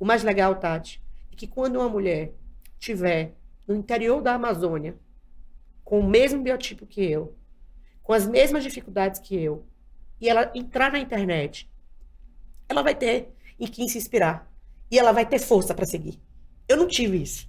O mais legal, Tati, é que quando uma mulher estiver no interior da Amazônia, com o mesmo biotipo que eu, com as mesmas dificuldades que eu, e ela entrar na internet, ela vai ter em quem se inspirar. E ela vai ter força para seguir. Eu não tive isso.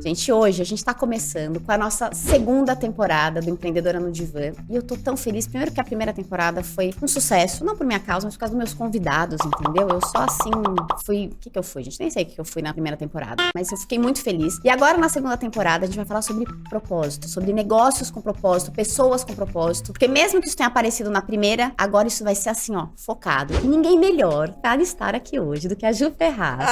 Gente, hoje a gente tá começando com a nossa segunda temporada do Empreendedora no Divã. E eu tô tão feliz. Primeiro que a primeira temporada foi um sucesso. Não por minha causa, mas por causa dos meus convidados, entendeu? Eu só assim fui... O que eu fui, gente? Nem sei o que eu fui na primeira temporada. Mas eu fiquei muito feliz. E agora, na segunda temporada, a gente vai falar sobre propósito. Sobre negócios com propósito, pessoas com propósito. Porque mesmo que isso tenha aparecido na primeira, agora isso vai ser assim, ó, focado. E ninguém melhor para estar aqui hoje do que a Ju Ferraz.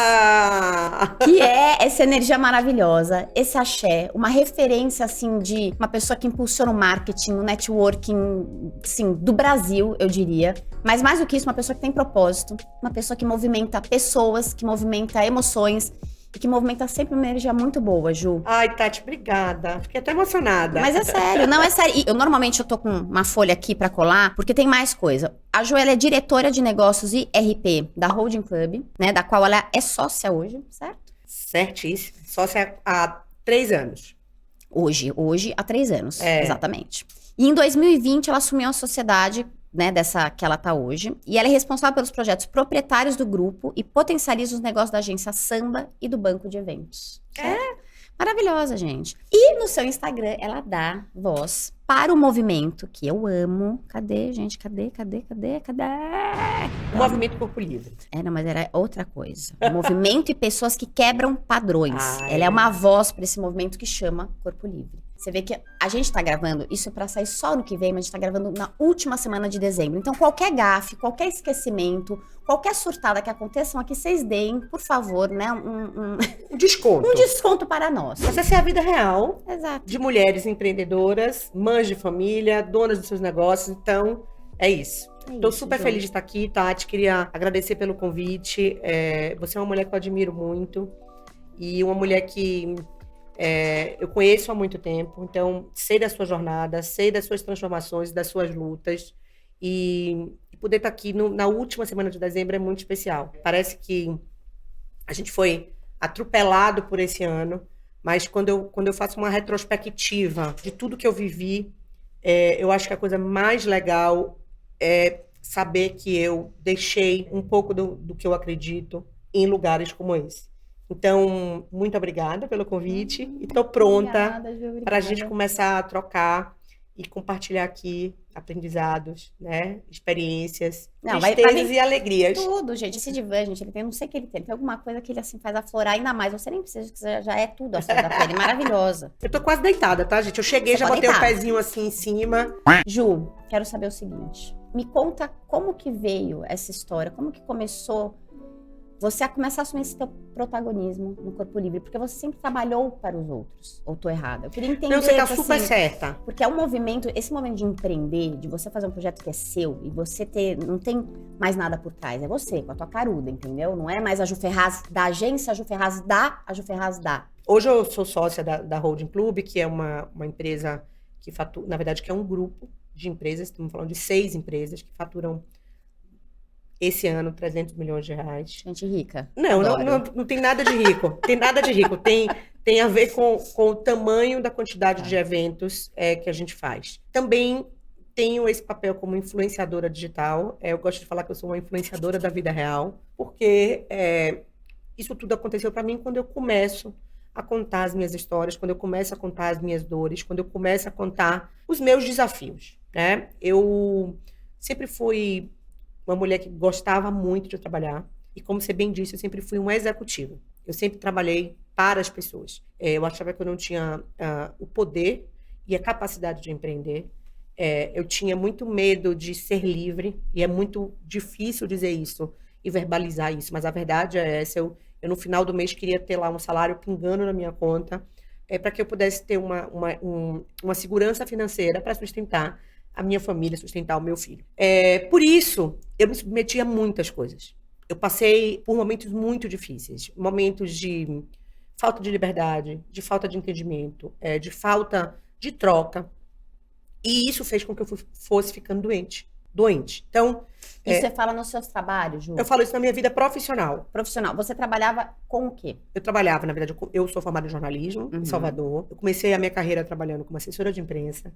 Que é essa energia maravilhosa, esse axé, uma referência, assim, de uma pessoa que impulsiona o marketing, o networking, assim, do Brasil, eu diria. Mas mais do que isso, uma pessoa que tem propósito, uma pessoa que movimenta pessoas, que movimenta emoções e que movimenta sempre uma energia muito boa, Ju. Ai, Tati, obrigada. Fiquei até emocionada. Mas é sério, não é sério. E eu normalmente eu tô com uma folha aqui pra colar, porque tem mais coisa. A Ju, ela é diretora de negócios e RP da Holding Club, né, da qual ela é sócia hoje, certo? Certíssimo. Sócia há 3 anos. Hoje, há 3 anos, exatamente. E em 2020 ela assumiu a sociedade, né, dessa que ela tá hoje, e ela é responsável pelos projetos proprietários do grupo e potencializa os negócios da agência Samba e do banco de eventos. Maravilhosa, gente. E no seu Instagram ela dá voz para o movimento que eu amo. Cadê, gente? Cadê? O movimento Corpo Livre. Não, mas era outra coisa. O movimento e pessoas que quebram padrões. Ela é uma voz para esse movimento que chama Corpo Livre. Você vê que a gente tá gravando, isso é pra sair só no que vem, mas a gente tá gravando na última semana de dezembro. Então, qualquer gafe, qualquer esquecimento, qualquer surtada que aconteçam aqui, vocês deem, por favor, né, um desconto. Um desconto para nós. Essa é a vida real. Exato. De mulheres empreendedoras, mães de família, donas dos seus negócios. Então, é isso. Tô super feliz de estar aqui, Tati. Queria agradecer pelo convite. Você é uma mulher que eu admiro muito. E uma mulher que eu conheço há muito tempo. Então, sei da sua jornada, sei das suas transformações, das suas lutas. E poder estar aqui na última semana de dezembro é muito especial. Parece que a gente foi atropelado por esse ano. Mas quando eu faço uma retrospectiva de tudo que eu vivi, eu acho que a coisa mais legal é saber que eu deixei um pouco do que eu acredito em lugares como esse. Então, muito obrigada pelo convite e estou pronta para a gente começar a trocar e compartilhar aqui aprendizados, né? Experiências, tristezas e alegrias. Tudo, gente. Esse divã, gente, ele tem, não sei o que ele tem. Tem alguma coisa que ele, assim, faz aflorar ainda mais. Você nem precisa, que já é tudo, assim, da pele. Maravilhosa. Eu tô quase deitada, tá, gente? Eu cheguei, já botei o pezinho assim em cima. Ju, quero saber o seguinte. Me conta como que veio essa história, como que começou você a começar a assumir esse teu protagonismo no Corpo Livre, porque você sempre trabalhou para os outros, ou tô errada? Eu queria entender. Não, você tá super certa. Porque é um movimento, esse momento de empreender, de você fazer um projeto que é seu, e você não tem mais nada por trás, é você, com a tua caruda, entendeu? Não é mais a Ju Ferraz da agência, a Ju Ferraz da. Hoje eu sou sócia da Holding Club, que é uma empresa que fatura, na verdade, que é um grupo de empresas, estamos falando de 6 empresas que faturam esse ano, 300 milhões de reais. Gente rica. Não tem nada de rico. Tem nada de rico. Tem a ver com o tamanho da quantidade de eventos que a gente faz. Também tenho esse papel como influenciadora digital. Eu gosto de falar que eu sou uma influenciadora da vida real, porque isso tudo aconteceu para mim quando eu começo a contar as minhas histórias, quando eu começo a contar as minhas dores, quando eu começo a contar os meus desafios, né? Eu sempre fui uma mulher que gostava muito de trabalhar. E como você bem disse, eu sempre fui uma executiva. Eu sempre trabalhei para as pessoas. Eu achava que eu não tinha o poder e a capacidade de empreender. Eu tinha muito medo de ser livre. E é muito difícil dizer isso e verbalizar isso. Mas a verdade é essa. Eu no final do mês queria ter lá um salário pingando na minha conta para que eu pudesse ter uma segurança financeira para sustentar a minha família, sustentar o meu filho. Por isso, eu me submeti a muitas coisas. Eu passei por momentos muito difíceis, momentos de falta de liberdade, de falta de entendimento, de falta de troca. E isso fez com que eu fosse ficando doente. Então, E você fala nos seus trabalhos, Ju? eu falo isso na minha vida profissional. Profissional. Você trabalhava com o quê? Eu trabalhava, na verdade, eu sou formada em jornalismo em Salvador. Eu comecei a minha carreira trabalhando como assessora de imprensa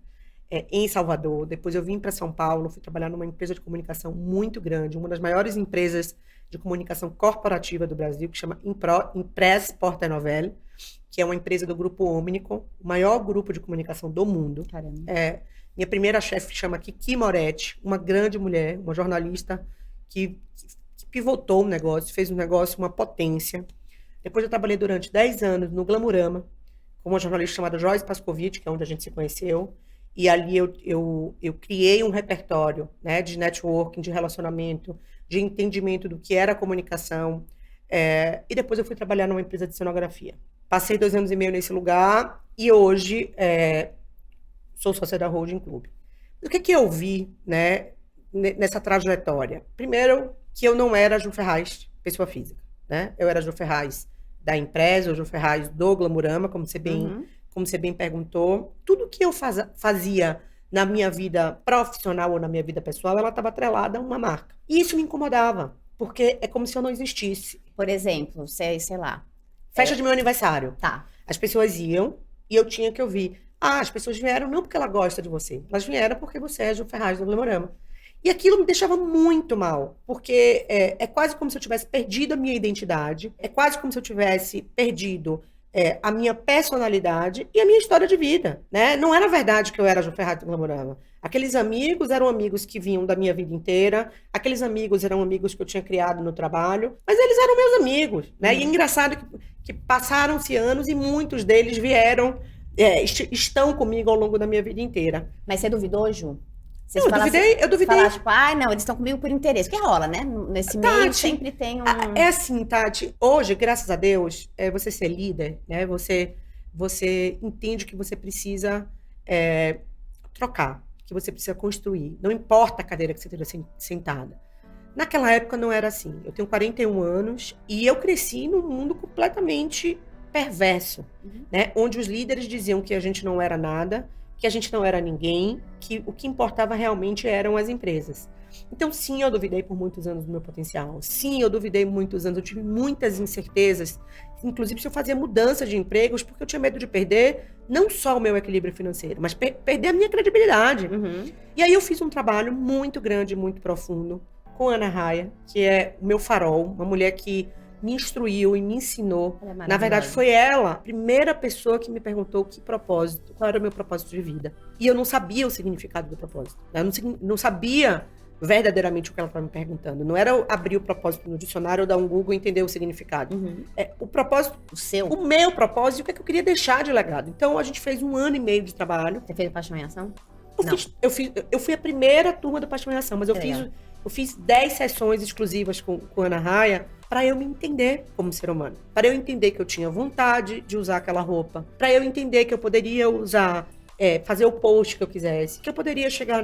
em Salvador. Depois eu vim para São Paulo, fui trabalhar numa empresa de comunicação muito grande, uma das maiores empresas de comunicação corporativa do Brasil, que chama Impress Porta Novel, que é uma empresa do grupo Omnicom, o maior grupo de comunicação do mundo. Caramba. Minha primeira chefe chama Kiki Moretti, uma grande mulher, uma jornalista que pivotou o negócio, fez um negócio, uma potência. Depois eu trabalhei durante 10 anos no Glamurama, com uma jornalista chamada Joyce Pascovitch, que é onde a gente se conheceu. E ali eu criei um repertório, né, de networking, de relacionamento, de entendimento do que era a comunicação. E depois eu fui trabalhar numa empresa de cenografia. Passei 2 anos e meio nesse lugar e hoje sou sócia da Holding Club. O que eu vi, né, nessa trajetória? Primeiro, que eu não era Ju Ferraz, pessoa física, né? Eu era Ju Ferraz da empresa, ou Ju Ferraz do Glamurama, como você bem perguntou. Tudo que eu fazia na minha vida profissional ou na minha vida pessoal, ela estava atrelada a uma marca. E isso me incomodava, porque é como se eu não existisse. Por exemplo, sei lá. Festa de meu aniversário. Tá. As pessoas iam e eu tinha que ouvir. As pessoas vieram não porque ela gosta de você, elas vieram porque você é Ju Ferraz do Glamurama. E aquilo me deixava muito mal, porque é quase como se eu tivesse perdido a minha identidade, é quase como se eu tivesse perdido a minha personalidade e a minha história de vida, né? Não era verdade que eu era Ju Ferraz do Glamurama. Aqueles amigos eram amigos que vinham da minha vida inteira, aqueles amigos eram amigos que eu tinha criado no trabalho, mas eles eram meus amigos, né? E é engraçado que passaram-se anos e muitos deles vieram, estão comigo ao longo da minha vida inteira. Mas você duvidou, Ju? Eu duvidei. Falar, tipo, não, eles estão comigo por interesse. Que rola, né? Nesse meio sempre tem um... É assim, Tati. Hoje, graças a Deus, você ser líder, né? Você entende que você precisa trocar, que você precisa construir. Não importa a cadeira que você esteja sentada. Naquela época não era assim. Eu tenho 41 anos e eu cresci num mundo completamente perverso, né? Onde os líderes diziam que a gente não era nada, que a gente não era ninguém, que o que importava realmente eram as empresas. Então, sim, eu duvidei por muitos anos do meu potencial. Sim, eu duvidei muitos anos, eu tive muitas incertezas, inclusive se eu fazia mudança de empregos, porque eu tinha medo de perder não só o meu equilíbrio financeiro, mas perder a minha credibilidade. E aí eu fiz um trabalho muito grande, muito profundo, com a Ana Raia, que é o meu farol, uma mulher que me instruiu e me ensinou. Na verdade, foi ela a primeira pessoa que me perguntou qual era o meu propósito de vida. E eu não sabia o significado do propósito. Eu não sabia verdadeiramente o que ela estava me perguntando. Não era eu abrir o propósito no dicionário ou dar um Google e entender o significado. O propósito, o meu propósito, o que é que eu queria deixar de legado. Então, a gente fez 1 ano e meio de trabalho. Você fez o Paixão em Ação? Eu fui a primeira turma do Paixão em Ação, mas eu fiz 10 sessões exclusivas com a Ana Raia para eu me entender como ser humano. Para eu entender que eu tinha vontade de usar aquela roupa. Para eu entender que eu poderia usar, fazer o post que eu quisesse. Que eu poderia chegar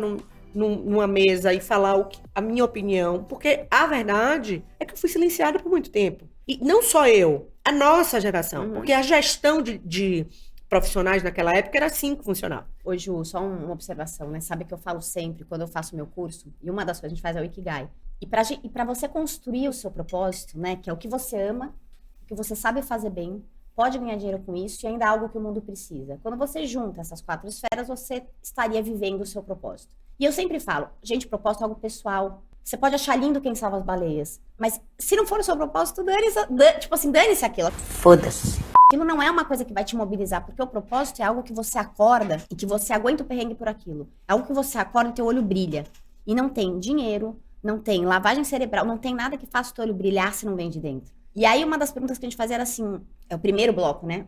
numa mesa e falar a minha opinião. Porque a verdade é que eu fui silenciada por muito tempo. E não só eu, a nossa geração. Porque a gestão de profissionais naquela época era assim que funcionava. Ô, Ju, só uma observação, né? Sabe que eu falo sempre, quando eu faço meu curso, e uma das coisas que a gente faz é o Ikigai. E pra você construir o seu propósito, né? Que é o que você ama, o que você sabe fazer bem, pode ganhar dinheiro com isso e ainda é algo que o mundo precisa. Quando você junta essas 4 esferas, você estaria vivendo o seu propósito. E eu sempre falo, gente, propósito é algo pessoal. Você pode achar lindo quem salva as baleias, mas se não for o seu propósito, dane-se aquilo. Foda-se. Aquilo não é uma coisa que vai te mobilizar, porque o propósito é algo que você acorda e que você aguenta o perrengue por aquilo. É algo que você acorda e teu olho brilha. E não tem dinheiro, não tem lavagem cerebral, não tem nada que faça o teu olho brilhar se não vem de dentro. E aí uma das perguntas que a gente fazia era assim, é o primeiro bloco, né?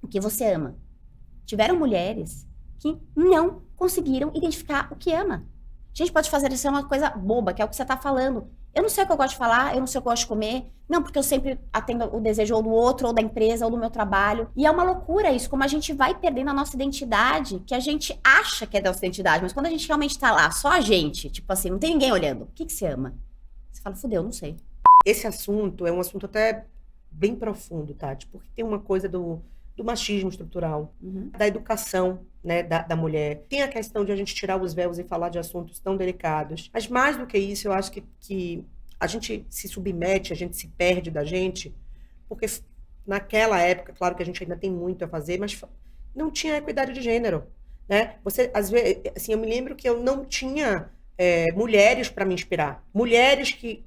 O que você ama? Tiveram mulheres que não conseguiram identificar o que ama. A gente pode fazer isso uma coisa boba, que é o que você tá falando. Eu não sei o que eu gosto de falar, eu não sei o que eu gosto de comer. Não, porque eu sempre atendo o desejo ou do outro, ou da empresa, ou do meu trabalho. E é uma loucura isso, como a gente vai perdendo a nossa identidade, que a gente acha que é da nossa identidade, mas quando a gente realmente tá lá, só a gente, tipo assim, não tem ninguém olhando. O que você ama? Você fala, fudeu, não sei. Esse assunto é um assunto até bem profundo, Tati, porque tem uma coisa do machismo estrutural, da educação, né, da mulher. Tem a questão de a gente tirar os véus e falar de assuntos tão delicados. Mas mais do que isso, eu acho que a gente se submete, a gente se perde da gente, porque naquela época, claro que a gente ainda tem muito a fazer, mas não tinha equidade de gênero, né? Você, às vezes, assim, eu me lembro que eu não tinha mulheres para me inspirar. Mulheres que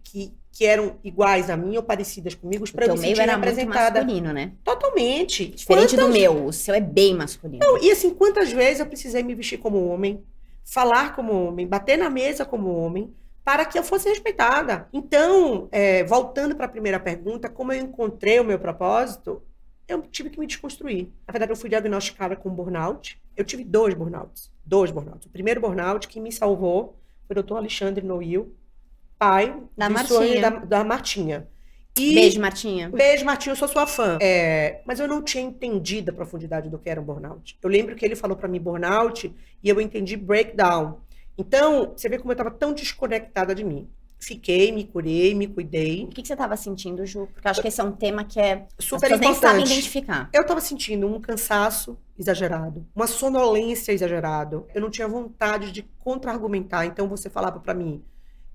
eram iguais a mim ou parecidas comigo, para eu me sentir era representada. Muito masculino, né? Totalmente. Diferente do meu, o seu é bem masculino. Não, e assim, quantas vezes eu precisei me vestir como homem, falar como homem, bater na mesa como homem, para que eu fosse respeitada. Então, voltando para a primeira pergunta, como eu encontrei o meu propósito, eu tive que me desconstruir. Na verdade, eu fui diagnosticada com burnout. Eu tive 2 burnouts. 2 burnouts. O primeiro burnout que me salvou foi o Dr. Alexandre Noil, pai da Martinha. Da Martinha. Beijo, Martinha. Beijo, Martinha, eu sou sua fã. Mas eu não tinha entendido a profundidade do que era um burnout. Eu lembro que ele falou para mim burnout e eu entendi breakdown. Então, você vê como eu estava tão desconectada de mim. Fiquei, me curei, me cuidei. O que você estava sentindo, Ju? Porque eu acho que esse é um tema que super as pessoas nem sabem importante. identificar. Eu estava sentindo um cansaço exagerado, uma sonolência exagerada. Eu não tinha vontade de contra-argumentar. Então, você falava para mim,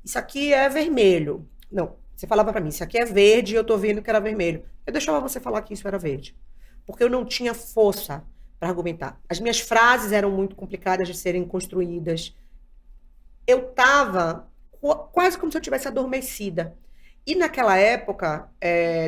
isso aqui é vermelho. Não, você falava para mim, isso aqui é verde e eu tô vendo que era vermelho. Eu deixava você falar que isso era verde. Porque eu não tinha força para argumentar. As minhas frases eram muito complicadas de serem construídas. Eu estava quase como se eu tivesse adormecida. E naquela época,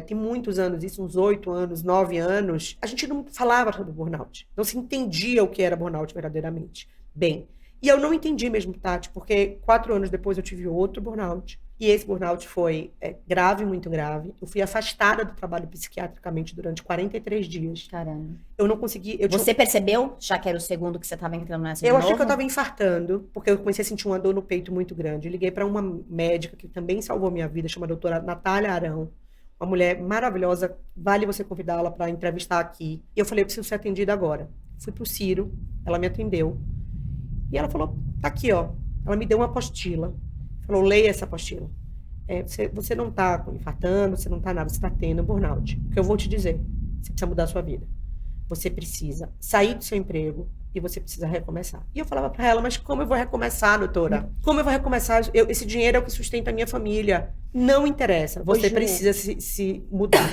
tem muitos anos, isso, uns 8 anos, 9 anos, a gente não falava sobre burnout. Não se entendia o que era burnout verdadeiramente. Bem, e eu não entendi mesmo, Tati, porque 4 anos depois eu tive outro burnout. E esse burnout foi grave, muito grave. Eu fui afastada do trabalho psiquiatricamente durante 43 dias. Caramba. Eu não consegui... Você percebeu, já que era o segundo que você estava entrando nessa Eu achei que eu estava infartando, porque eu comecei a sentir uma dor no peito muito grande. Eu liguei para uma médica que também salvou minha vida, chama doutora Natália Arão. Uma mulher maravilhosa, vale você convidá-la para entrevistar aqui. E eu falei, eu preciso ser atendida agora. Fui pro Ciro, ela me atendeu. E ela falou, tá aqui, ó. Ela me deu uma apostila. Falou, leia essa apostila. Você não está infartando, você não está nada, você está tendo burnout. O que eu vou te dizer, você precisa mudar a sua vida. Você precisa sair do seu emprego e você precisa recomeçar. E eu falava para ela, mas como eu vou recomeçar, doutora? Como eu vou recomeçar? Esse dinheiro é o que sustenta a minha família. Não interessa, você precisa se mudar.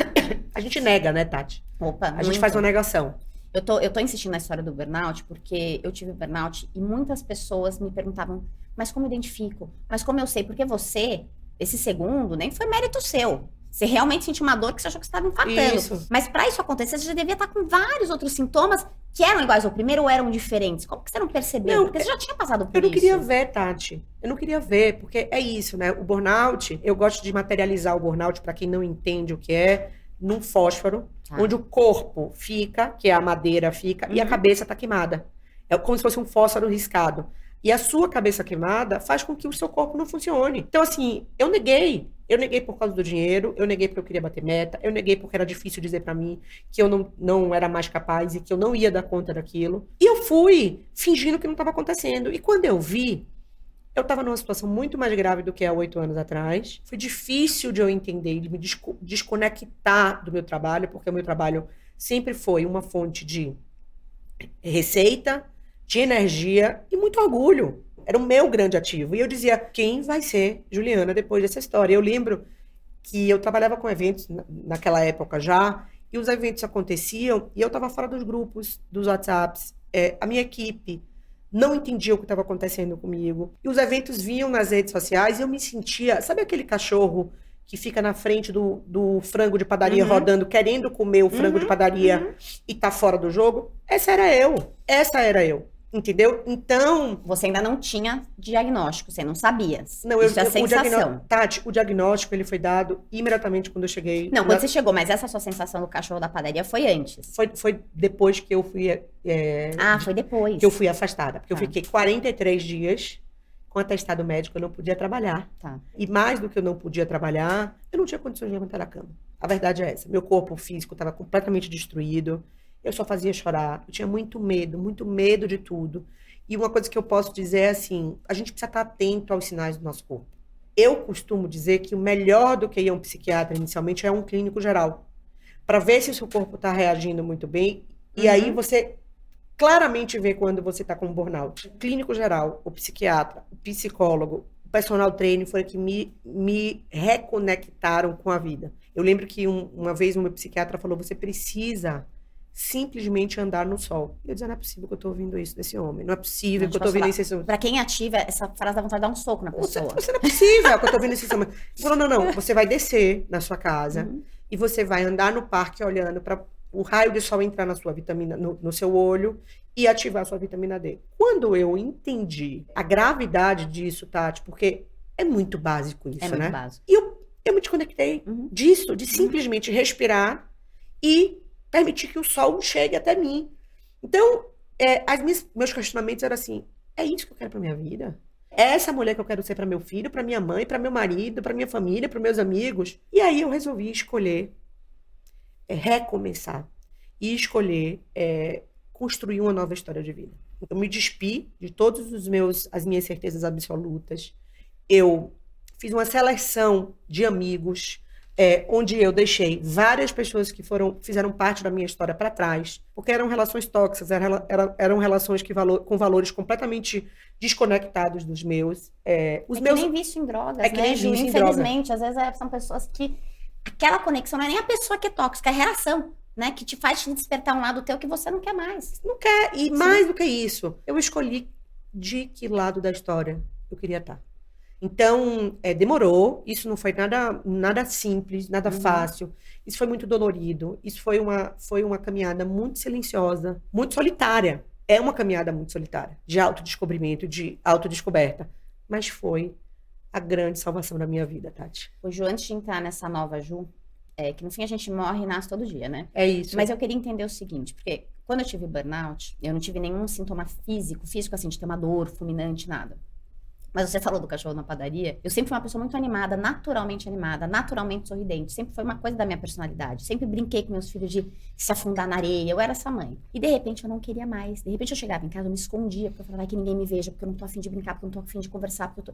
A gente nega, né, Tati? Opa, a gente faz uma negação. Eu tô insistindo na história do burnout porque eu tive burnout e muitas pessoas me perguntavam, mas como eu identifico? Mas como eu sei? Porque você, esse segundo, nem foi mérito seu. Você realmente sentiu uma dor que você achou que você estava infartando. Isso. Mas para isso acontecer, você já devia estar com vários outros sintomas que eram iguais ao primeiro ou eram diferentes. Como que você não percebeu? Não, porque você já tinha passado por isso. Eu não queria ver, Tati. Eu não queria ver, porque é isso, né? O burnout, eu gosto de materializar o burnout, para quem não entende o que é, num fósforo, onde o corpo fica, que é a madeira fica, e a cabeça tá queimada. É como se fosse um fósforo riscado. E a sua cabeça queimada faz com que o seu corpo não funcione. Então, assim, eu neguei. Eu neguei por causa do dinheiro, eu neguei porque eu queria bater meta, eu neguei porque era difícil dizer pra mim que eu não era mais capaz e que eu não ia dar conta daquilo. E eu fui fingindo que não estava acontecendo. E quando eu vi, eu estava numa situação muito mais grave do que há 8 anos atrás. Foi difícil de eu entender, de me desconectar do meu trabalho, porque o meu trabalho sempre foi uma fonte de receita, de energia e muito orgulho. Era o meu grande ativo. E eu dizia, quem vai ser Juliana depois dessa história? Eu lembro que eu trabalhava com eventos naquela época já, e os eventos aconteciam, e eu estava fora dos grupos, dos WhatsApps. A minha equipe não entendia o que estava acontecendo comigo. E os eventos vinham nas redes sociais e eu me sentia... Sabe aquele cachorro que fica na frente do frango de padaria rodando, querendo comer o frango de padaria e tá fora do jogo? Essa era eu. Entendeu? Então... Você ainda não tinha diagnóstico, você não sabia. Não, isso é a sensação. Tati, o diagnóstico ele foi dado imediatamente quando eu cheguei. Não, quando você chegou, mas essa sua sensação do cachorro da padaria foi antes. Foi depois que eu fui... foi depois. Que eu fui afastada. Porque eu fiquei 43 dias com atestado médico, eu não podia trabalhar. Tá. E mais do que eu não podia trabalhar, eu não tinha condições de levantar da cama. A verdade é essa. Meu corpo físico estava completamente destruído. Eu só fazia chorar. Eu tinha muito medo de tudo. E uma coisa que eu posso dizer é assim, a gente precisa estar atento aos sinais do nosso corpo. Eu costumo dizer que o melhor do que ir a um psiquiatra inicialmente é um clínico geral. para ver se o seu corpo está reagindo muito bem. E aí você claramente vê quando você está com burnout. O clínico geral, o psiquiatra, o psicólogo, o personal trainer foi que me reconectaram com a vida. Eu lembro que uma vez o meu psiquiatra falou, você precisa simplesmente andar no sol. E eu disse, não é possível que eu estou ouvindo isso desse homem. Não é possível que eu estou ouvindo isso desse homem. Pra quem ativa, essa frase dá vontade de dar um soco na pessoa. Você não é possível que eu estou ouvindo isso desse homem. Ele falou, não. Você vai descer na sua casa e você vai andar no parque olhando para o raio de sol entrar na sua vitamina, no seu olho e ativar a sua vitamina D. Quando eu entendi a gravidade disso, Tati, porque é muito básico isso, né? É muito básico. E eu me desconectei disso, de simplesmente respirar e permitir que o sol chegue até mim. Então, meus questionamentos eram assim, é isso que eu quero pra minha vida? É essa mulher que eu quero ser para meu filho, para minha mãe, para meu marido, para minha família, para meus amigos? E aí eu resolvi escolher recomeçar e escolher construir uma nova história de vida. Eu me despi de todas as minhas certezas absolutas. Eu fiz uma seleção de amigos, onde eu deixei várias pessoas que fizeram parte da minha história para trás, porque eram relações tóxicas, eram relações com valores completamente desconectados dos meus. Que nem vício em drogas, né, Ju? Infelizmente, às vezes são pessoas que aquela conexão não é nem a pessoa que é tóxica, é a relação, né? Que te faz te despertar um lado teu que você não quer mais. Não quer, e mais do que isso, eu escolhi de que lado da história eu queria estar. Então, demorou, isso não foi nada simples, nada fácil, isso foi muito dolorido, isso foi uma caminhada muito silenciosa, muito solitária. É uma caminhada muito solitária, de autodescobrimento, de autodescoberta, mas foi a grande salvação da minha vida, Tati. O Ju, antes de entrar nessa nova Ju, que no fim a gente morre e nasce todo dia, né? É isso. Mas eu queria entender o seguinte, porque quando eu tive burnout, eu não tive nenhum sintoma físico assim, de ter uma dor fulminante, nada. Mas você falou do cachorro na padaria. Eu sempre fui uma pessoa muito animada, naturalmente sorridente. Sempre foi uma coisa da minha personalidade. Sempre brinquei com meus filhos de se afundar na areia. Eu era essa mãe. E de repente eu não queria mais. De repente eu chegava em casa, eu me escondia, porque eu falava que ninguém me veja, porque eu não tô afim de brincar, porque eu não tô afim de conversar, porque eu tô...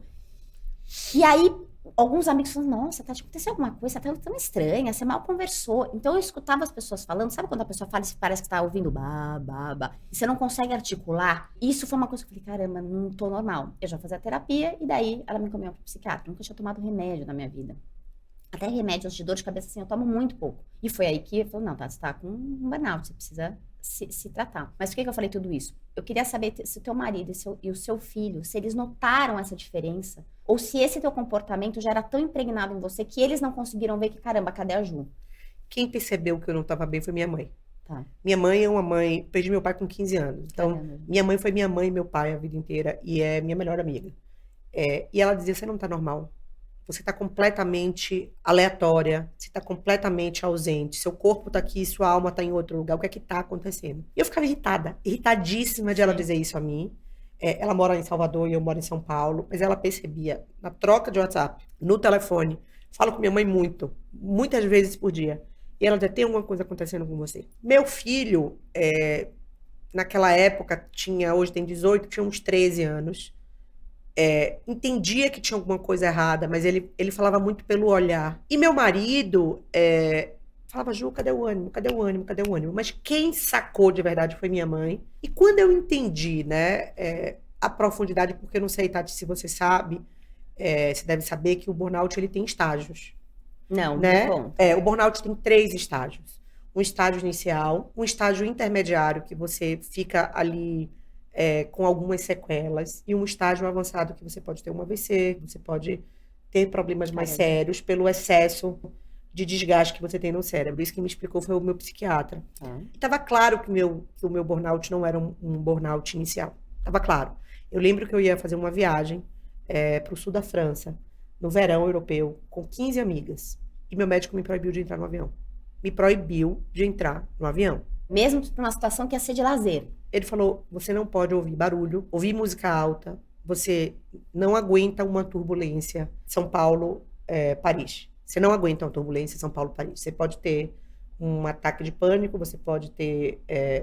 E aí, alguns amigos falaram, nossa, Tati, aconteceu alguma coisa, você tá tão estranha, você mal conversou. Então eu escutava as pessoas falando, sabe quando a pessoa fala e parece que tá ouvindo bah, e você não consegue articular? Isso foi uma coisa que eu falei, caramba, não tô normal. Eu já fazia terapia e daí ela me encaminhou pro psiquiatra. Eu nunca tinha tomado remédio na minha vida. Até remédios de dor de cabeça, assim, eu tomo muito pouco. E foi aí que eu falei, não, Tati, você tá com um burnout, você precisa se tratar. Mas por que eu falei tudo isso? Eu queria saber se o teu marido e o seu filho, se eles notaram essa diferença, ou se esse teu comportamento já era tão impregnado em você que eles não conseguiram ver que, caramba, cadê a Ju? Quem percebeu que eu não estava bem foi minha mãe. Tá. Minha mãe é uma mãe... Perdi meu pai com 15 anos. Então, minha mãe foi minha mãe e meu pai a vida inteira. E é minha melhor amiga. E ela dizia, você não tá normal. Você tá completamente aleatória. Você tá completamente ausente. Seu corpo tá aqui, sua alma tá em outro lugar. O que é que tá acontecendo? E eu ficava irritadíssima de ela dizer isso a mim. Ela mora em Salvador e eu moro em São Paulo. Mas ela percebia, na troca de WhatsApp, no telefone. Falo com minha mãe muitas vezes por dia. E ela dizia, tem alguma coisa acontecendo com você. Meu filho, naquela época, hoje tem 18, tinha uns 13 anos. Entendia que tinha alguma coisa errada, mas ele falava muito pelo olhar. E meu marido falava, Ju, cadê o ânimo? Cadê o ânimo? Cadê o ânimo? Mas quem sacou de verdade foi minha mãe. E quando eu entendi, né, a profundidade, porque eu não sei, Tati, se você sabe, você deve saber que o burnout ele tem estágios. Não, né? Bom. O burnout tem 3 estágios. Um estágio inicial, um estágio intermediário, que você fica ali com algumas sequelas, e um estágio avançado, que você pode ter um AVC, você pode ter problemas mais sérios pelo excesso de desgaste que você tem no cérebro. Isso que me explicou foi o meu psiquiatra. Estava claro que o meu burnout não era um burnout inicial. Estava claro. Eu lembro que eu ia fazer uma viagem para o sul da França, no verão europeu, com 15 amigas. E meu médico me proibiu de entrar no avião. Me proibiu de entrar no avião. Mesmo numa situação que ia ser de lazer. Ele falou, você não pode ouvir barulho, ouvir música alta, você não aguenta uma turbulência São Paulo, Paris. Você não aguenta uma turbulência São Paulo, Paris. Você pode ter um ataque de pânico, você pode ter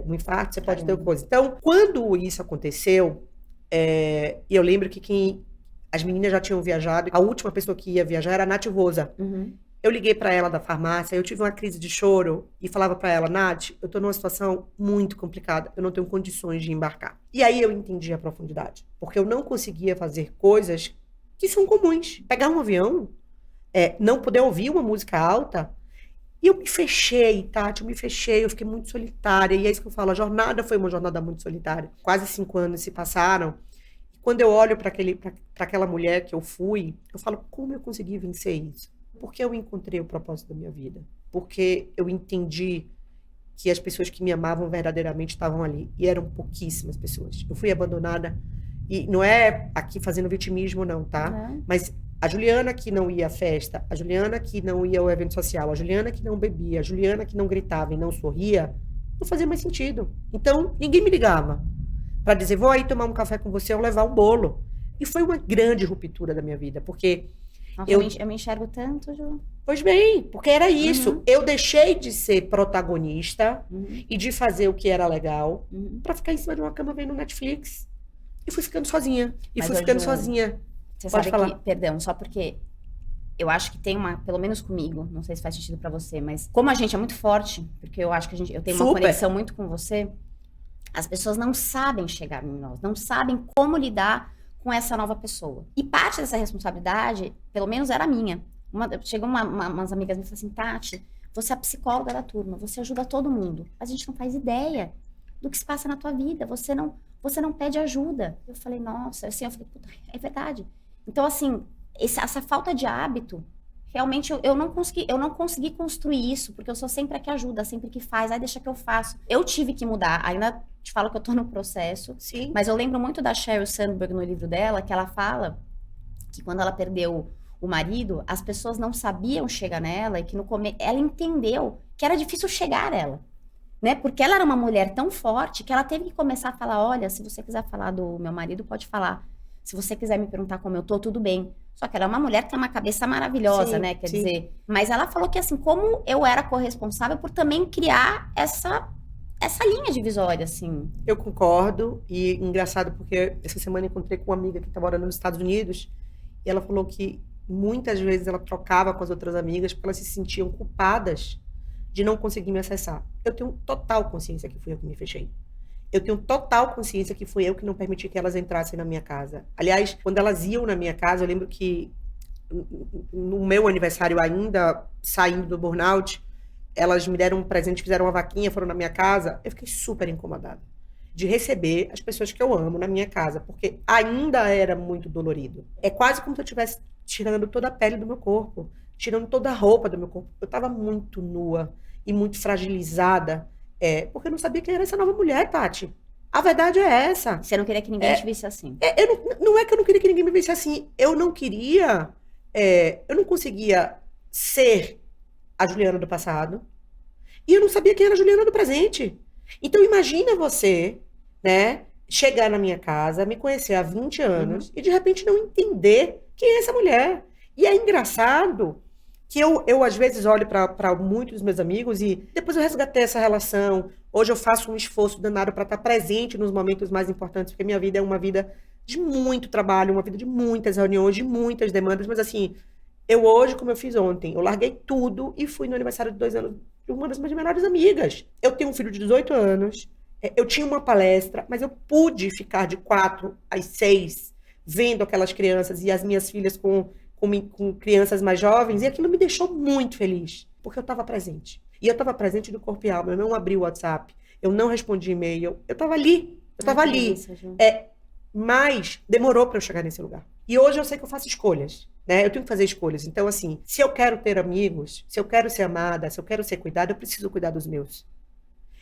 um infarto, você pode ter coisa. Então, quando isso aconteceu, e eu lembro que as meninas já tinham viajado, a última pessoa que ia viajar era a Nath Rosa. Eu liguei para ela da farmácia, eu tive uma crise de choro e falava para ela, Nath, eu tô numa situação muito complicada, eu não tenho condições de embarcar. E aí eu entendi a profundidade, porque eu não conseguia fazer coisas que são comuns. Pegar um avião, não poder ouvir uma música alta, e eu me fechei, Tati, eu me fechei, eu fiquei muito solitária, e é isso que eu falo, a jornada foi uma jornada muito solitária. Quase 5 anos se passaram, e quando eu olho para aquela mulher que eu fui, eu falo, como eu consegui vencer isso? Porque eu encontrei o propósito da minha vida. Porque eu entendi que as pessoas que me amavam verdadeiramente estavam ali. E eram pouquíssimas pessoas. Eu fui abandonada. E não é aqui fazendo vitimismo, não, tá? Mas a Juliana que não ia à festa, a Juliana que não ia ao evento social, a Juliana que não bebia, a Juliana que não gritava e não sorria, não fazia mais sentido. Então, ninguém me ligava para dizer, vou aí tomar um café com você ou levar um bolo. E foi uma grande ruptura da minha vida, porque Nossa, eu me enxergo tanto, Ju. Pois bem, porque era isso. Eu deixei de ser protagonista e de fazer o que era legal pra ficar em cima de uma cama vendo Netflix. E fui ficando sozinha. Mas, sozinha. Você Pode sabe falar. que, perdão, só porque eu acho que tem uma, pelo menos comigo, não sei se faz sentido pra você, mas como a gente é muito forte, porque eu acho que eu tenho uma conexão muito com você, as pessoas não sabem chegar em nós, não sabem como lidar com essa nova pessoa. E parte dessa responsabilidade, pelo menos era minha. Chegou umas amigas me falaram assim, Tati, você é a psicóloga da turma, você ajuda todo mundo. A gente não faz ideia do que se passa na tua vida, você não pede ajuda. Eu falei, nossa, assim, eu falei, puta, é verdade. Então, assim, essa falta de hábito, realmente eu não consegui construir isso, porque eu sou sempre a que ajuda, sempre que faz, aí deixa que eu faço. Eu tive que mudar, ainda te falo que eu tô no processo, Sim. Mas eu lembro muito da Sheryl Sandberg no livro dela, que ela fala que quando ela perdeu o marido, as pessoas não sabiam chegar nela e que no começo ela entendeu que era difícil chegar nela, né? Porque ela era uma mulher tão forte que ela teve que começar a falar, olha, se você quiser falar do meu marido, pode falar. Se você quiser me perguntar como eu tô, tudo bem. Só que ela é uma mulher que tem uma cabeça maravilhosa, Sim, né? Quer sim. dizer, mas ela falou que assim, como eu era corresponsável por também criar essa linha divisória, assim. Eu concordo. E engraçado porque essa semana encontrei com uma amiga que está morando nos Estados Unidos e ela falou que muitas vezes ela trocava com as outras amigas porque elas se sentiam culpadas de não conseguir me acessar. Eu tenho total consciência que fui eu que me fechei. Eu tenho total consciência que fui eu que não permiti que elas entrassem na minha casa. Aliás, quando elas iam na minha casa, eu lembro que no meu aniversário ainda, saindo do burnout, elas me deram um presente, fizeram uma vaquinha, foram na minha casa. Eu fiquei super incomodada de receber as pessoas que eu amo na minha casa, porque ainda era muito dolorido. É quase como se eu estivesse tirando toda a pele do meu corpo, tirando toda a roupa do meu corpo. Eu estava muito nua e muito fragilizada, porque eu não sabia quem era essa nova mulher, Tati. A verdade é essa. Você não queria que ninguém te visse assim. Não é que eu não queria que ninguém me visse assim. Eu não queria... eu não conseguia ser a Juliana do passado. E eu não sabia quem era a Juliana do presente. Então, imagina você, né, chegar na minha casa, me conhecer há 20 anos e, de repente, não entender quem é essa mulher. E é engraçado que eu às vezes, olho para muitos dos meus amigos e depois eu resgatei essa relação. Hoje eu faço um esforço danado para estar presente nos momentos mais importantes, porque minha vida é uma vida de muito trabalho, uma vida de muitas reuniões, de muitas demandas, mas assim... Eu hoje, como eu fiz ontem, eu larguei tudo e fui no aniversário de 2 anos de uma das minhas melhores amigas. Eu tenho um filho de 18 anos, eu tinha uma palestra, mas eu pude ficar de 4 às 6 vendo aquelas crianças e as minhas filhas com crianças mais jovens, e aquilo me deixou muito feliz, porque eu estava presente. E eu estava presente do corpo e alma, eu não abri o WhatsApp, eu não respondi e-mail, eu estava ali, mas demorou para eu chegar nesse lugar. E hoje eu sei que eu faço escolhas. Né? Eu tenho que fazer escolhas. Então, assim, se eu quero ter amigos, se eu quero ser amada, se eu quero ser cuidada, eu preciso cuidar dos meus.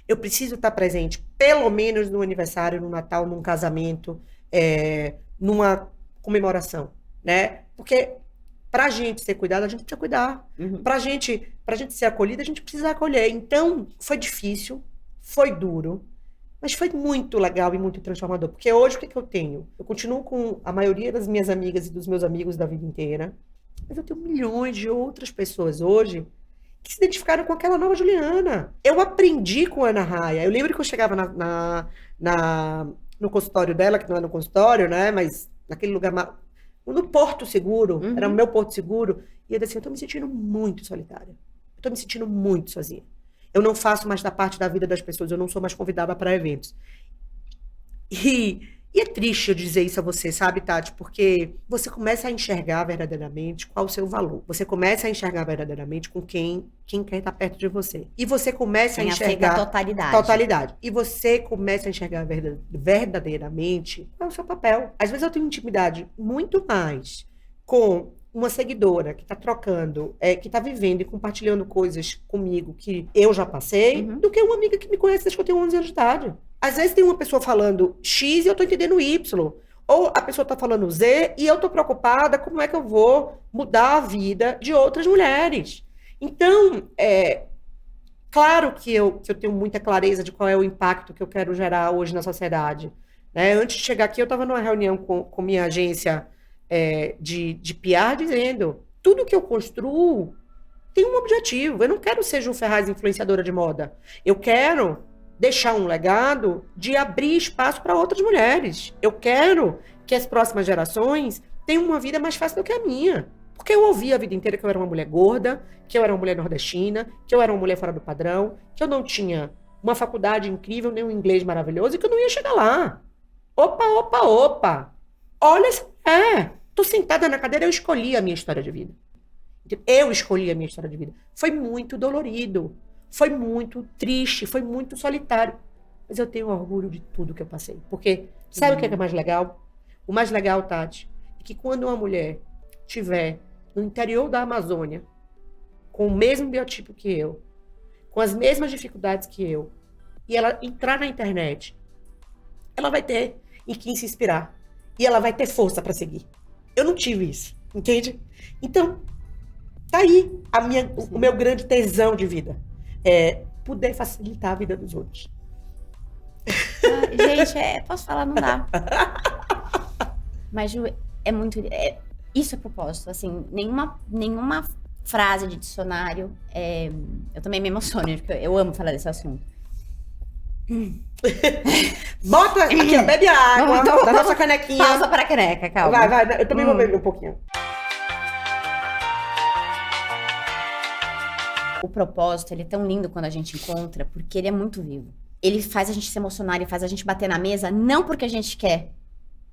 Eu preciso estar presente, pelo menos no aniversário, no Natal, num casamento, numa comemoração, né? Porque pra gente ser cuidada, a gente precisa cuidar. Pra gente ser acolhida, a gente precisa acolher. Então, foi difícil, foi duro, mas foi muito legal e muito transformador. Porque hoje, o que eu tenho? Eu continuo com a maioria das minhas amigas e dos meus amigos da vida inteira, mas eu tenho milhões de outras pessoas hoje que se identificaram com aquela nova Juliana. Eu aprendi com a Ana Raia. Eu lembro que eu chegava no consultório dela, que não é no consultório, né? Mas naquele lugar no Porto Seguro, Uhum. era o meu Porto Seguro, e eu disse assim, eu tô me sentindo muito solitária. Eu tô me sentindo muito sozinha. Eu não faço mais da parte da vida das pessoas, eu não sou mais convidada para eventos. E é triste eu dizer isso a você, sabe, Tati? Porque você começa a enxergar verdadeiramente qual o seu valor. Você começa a enxergar verdadeiramente com quem quer estar perto de você. E você começa a Quem aceita a enxergar totalidade. totalidade. E você começa a enxergar verdadeiramente qual é o seu papel. Às vezes eu tenho intimidade muito mais com uma seguidora que está trocando, que está vivendo e compartilhando coisas comigo que eu já passei, Uhum. do que uma amiga que me conhece desde que eu tenho 11 anos de idade. Às vezes tem uma pessoa falando X e eu tô entendendo Y. Ou a pessoa tá falando Z e eu tô preocupada como é que eu vou mudar a vida de outras mulheres. Então, claro que eu tenho muita clareza de qual é o impacto que eu quero gerar hoje na sociedade. Né? Antes de chegar aqui, eu estava numa reunião com minha agência de PR dizendo tudo que eu construo tem um objetivo. Eu não quero ser Ju Ferraz influenciadora de moda. Eu quero deixar um legado de abrir espaço para outras mulheres. Eu quero que as próximas gerações tenham uma vida mais fácil do que a minha. Porque eu ouvi a vida inteira que eu era uma mulher gorda, que eu era uma mulher nordestina, que eu era uma mulher fora do padrão, que eu não tinha uma faculdade incrível, nem um inglês maravilhoso e que eu não ia chegar lá. Opa, opa, opa. Olha essa mulher. Tô sentada na cadeira, eu escolhi a minha história de vida. Eu escolhi a minha história de vida. Foi muito dolorido. Foi muito triste, foi muito solitário. Mas eu tenho orgulho de tudo que eu passei. Porque sabe o que é mais legal? O mais legal, Tati, é que quando uma mulher estiver no interior da Amazônia, com o mesmo biotipo que eu, com as mesmas dificuldades que eu, e ela entrar na internet, ela vai ter em quem se inspirar. E ela vai ter força para seguir. Eu não tive isso, entende? Então, tá aí o meu grande tesão de vida. Poder facilitar a vida dos outros. Gente, posso falar, não dá. Mas, Ju, é muito... isso é propósito, assim, nenhuma frase de dicionário. Eu também me emociono, porque eu amo falar desse assunto. Bota aqui, ó, bebe a água da nossa canequinha. Pausa para a caneca, calma. Vai, eu também vou beber um pouquinho. O propósito, ele é tão lindo quando a gente encontra, porque ele é muito vivo. Ele faz a gente se emocionar, ele faz a gente bater na mesa, não porque a gente quer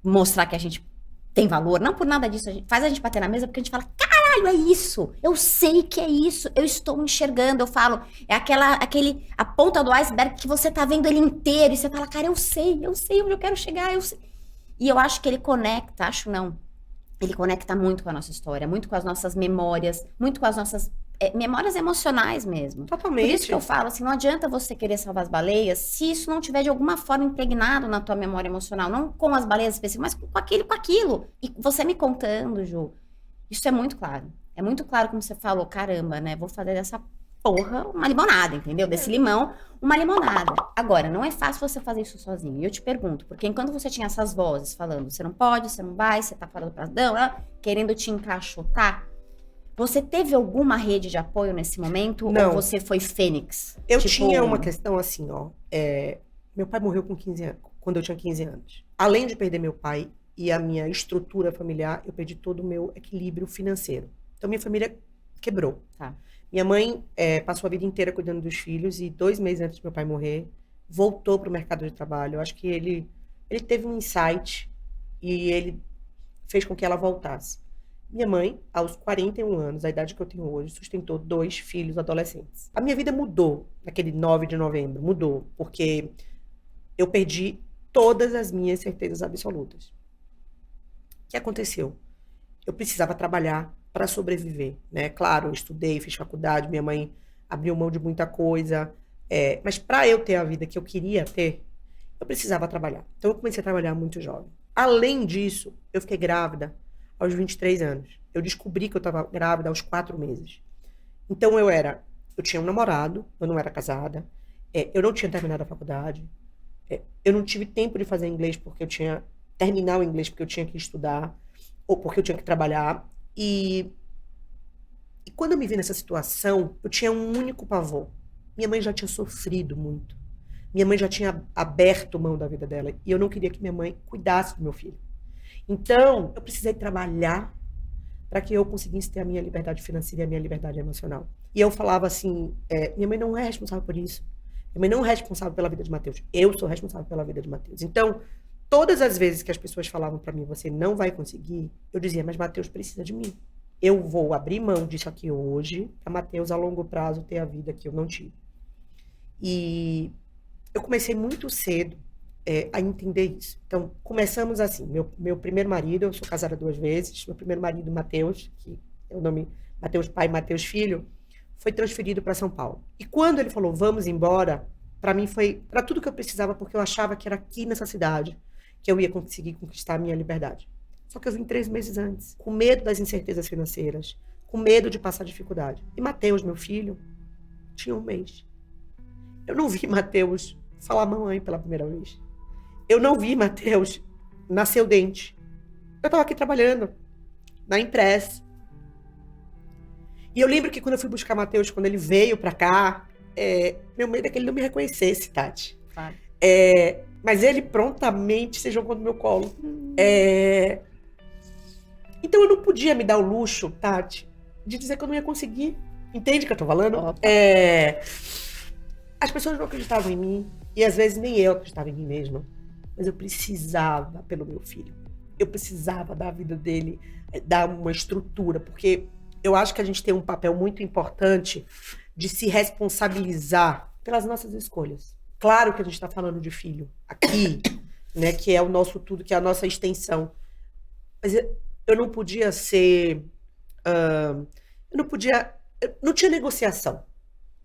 mostrar que a gente tem valor, não por nada disso, faz a gente bater na mesa porque a gente fala, caralho, é isso, eu sei que é isso, eu estou enxergando, eu falo, a ponta do iceberg que você tá vendo ele inteiro, e você fala, cara, eu sei onde eu quero chegar, eu sei. E eu acho que ele conecta, ele conecta muito com a nossa história, muito com as nossas memórias, muito com as nossas memórias emocionais mesmo. Totalmente. Por isso que eu falo assim, não adianta você querer salvar as baleias se isso não tiver de alguma forma impregnado na tua memória emocional, não com as baleias específicas, mas com aquilo. E você me contando, Ju, isso é muito claro. É muito claro como você falou, caramba, né? Vou fazer dessa porra uma limonada, entendeu? Desse limão, uma limonada. Agora, não é fácil você fazer isso sozinho. E eu te pergunto, porque enquanto você tinha essas vozes falando, você não pode, você não vai, você tá falando pra Adão, querendo te encaixotar, você teve alguma rede de apoio nesse momento? Não. Ou você foi fênix? Eu tinha uma questão assim, ó. Meu pai morreu com 15 anos, quando eu tinha 15 anos. Além de perder meu pai e a minha estrutura familiar, eu perdi todo o meu equilíbrio financeiro. Então, minha família quebrou. Tá. Minha mãe passou a vida inteira cuidando dos filhos e 2 meses antes de meu pai morrer, voltou para o mercado de trabalho. Eu acho que ele teve um insight e ele fez com que ela voltasse. Minha mãe, aos 41 anos, a idade que eu tenho hoje, sustentou 2 filhos adolescentes. A minha vida mudou naquele 9 de novembro, mudou, porque eu perdi todas as minhas certezas absolutas. O que aconteceu? Eu precisava trabalhar para sobreviver, né? Claro, eu estudei, fiz faculdade, minha mãe abriu mão de muita coisa, mas para eu ter a vida que eu queria ter, eu precisava trabalhar. Então eu comecei a trabalhar muito jovem. Além disso, eu fiquei grávida aos 23 anos. Eu descobri que eu estava grávida aos 4 meses. Então eu tinha um namorado, eu não era casada, eu não tinha terminado a faculdade, eu não tive tempo de fazer inglês porque eu tinha terminar o inglês porque eu tinha que estudar ou porque eu tinha que trabalhar. E quando eu me vi nessa situação, eu tinha um único pavor. Minha mãe já tinha sofrido muito. Minha mãe já tinha aberto mão da vida dela e eu não queria que minha mãe cuidasse do meu filho. Então, eu precisei trabalhar para que eu conseguisse ter a minha liberdade financeira e a minha liberdade emocional. E eu falava assim, minha mãe não é responsável por isso. Minha mãe não é responsável pela vida de Matheus. Eu sou responsável pela vida de Matheus. Então, todas as vezes que as pessoas falavam para mim, você não vai conseguir, eu dizia, mas Matheus precisa de mim. Eu vou abrir mão disso aqui hoje, para Matheus, a longo prazo, ter a vida que eu não tive. E eu comecei muito cedo a entender isso. Então, começamos assim. Meu primeiro marido, eu sou casada 2 vezes, meu primeiro marido, Matheus, que é o nome Matheus pai, Matheus filho, foi transferido para São Paulo. E quando ele falou, vamos embora, para mim era tudo que eu precisava, porque eu achava que era aqui nessa cidade que eu ia conseguir conquistar a minha liberdade. Só que eu vim 3 meses antes, com medo das incertezas financeiras, com medo de passar dificuldade. E Matheus, meu filho, tinha 1 mês. Eu não vi Matheus falar mamãe pela primeira vez. Eu não vi Matheus nascer o dente. Eu estava aqui trabalhando, na Impress. E eu lembro que quando eu fui buscar Matheus, quando ele veio pra cá, meu medo é que ele não me reconhecesse, Tati. Claro. Mas ele prontamente se jogou no meu colo. Então eu não podia me dar o luxo, Tati, de dizer que eu não ia conseguir. Entende o que eu tô falando? As pessoas não acreditavam em mim. E às vezes nem eu acreditava em mim mesma. Mas eu precisava pelo meu filho. Eu precisava da vida dele, dar uma estrutura. Porque eu acho que a gente tem um papel muito importante de se responsabilizar pelas nossas escolhas. Claro que a gente está falando de filho aqui, né, que é o nosso tudo, que é a nossa extensão. Mas eu não podia ser... não tinha negociação.